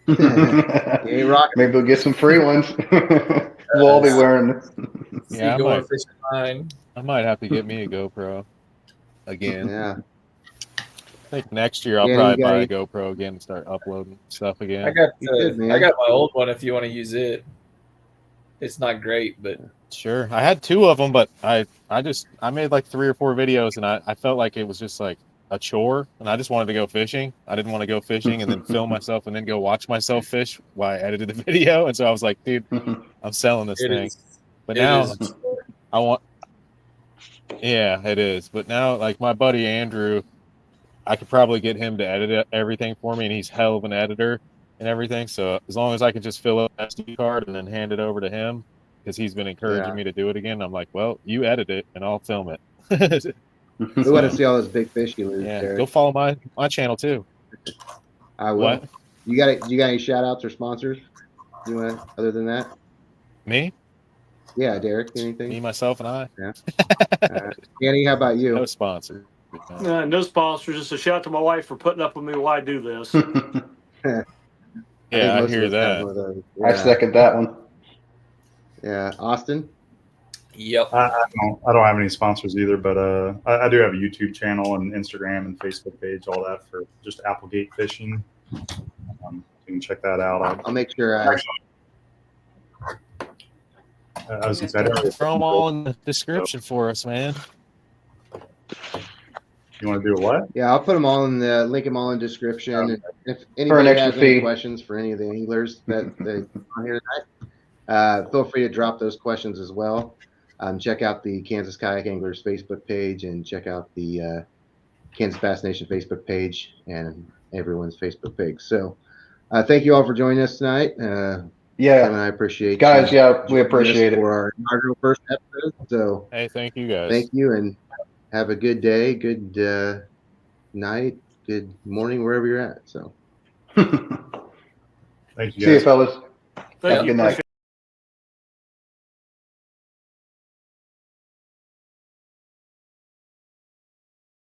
Maybe we'll get some free ones. We'll all be wearing them. Yeah, I might have to get me a GoPro again. Yeah. I think next year I'll probably buy a GoPro again and start uploading stuff again. I got my old one if you want to use it. It's not great, but sure. I had 2 of them, but I made like 3 or 4 videos, and I felt like it was just like a chore, and I just wanted to go fishing. I didn't want to go fishing and then film myself and then go watch myself fish while I edited the video. And so I was like, dude, I'm selling this thing. But now I want. Yeah, it is. But now, like my buddy Andrew, I could probably get him to edit everything for me, and he's hell of an editor and everything. So as long as I can just fill up an SD card and then hand it over to him, because he's been encouraging me to do it again, I'm like, well, you edit it and I'll film it. We want to see all those big fish you lose. Yeah, Derek. go follow my channel too. I will. What? You got any shout outs or sponsors? You want other than that? Me? Yeah, Derek. Anything? Me, myself, and I. Yeah. Danny, how about you? No sponsor. No sponsors. Just a shout out to my wife for putting up with me while I do this. Yeah, I hear that. Yeah. I second that one. Yeah, Austin. Yep. I don't have any sponsors either, but I do have a YouTube channel and Instagram and Facebook page, all that for just Applegate Fishing. You can check that out. I'll make sure I was excited. Throw them all in the description for us, man. You want to do what? Yeah, I'll put them all in the link them all in the description. Okay. And if anybody has any fee. questions for any of the anglers that are here tonight, feel free to drop those questions as well. Check out the Kansas Kayak Anglers Facebook page and check out the Kansas Bass Nation Facebook page and everyone's Facebook page. So thank you all for joining us tonight. Yeah, and I appreciate guys. You yeah, we appreciate it for our inaugural first episode. So hey, thank you guys. Thank you, and have a good day, good night, good morning, wherever you're at. So thank you. See you, fellas. Thank Have a you. good night.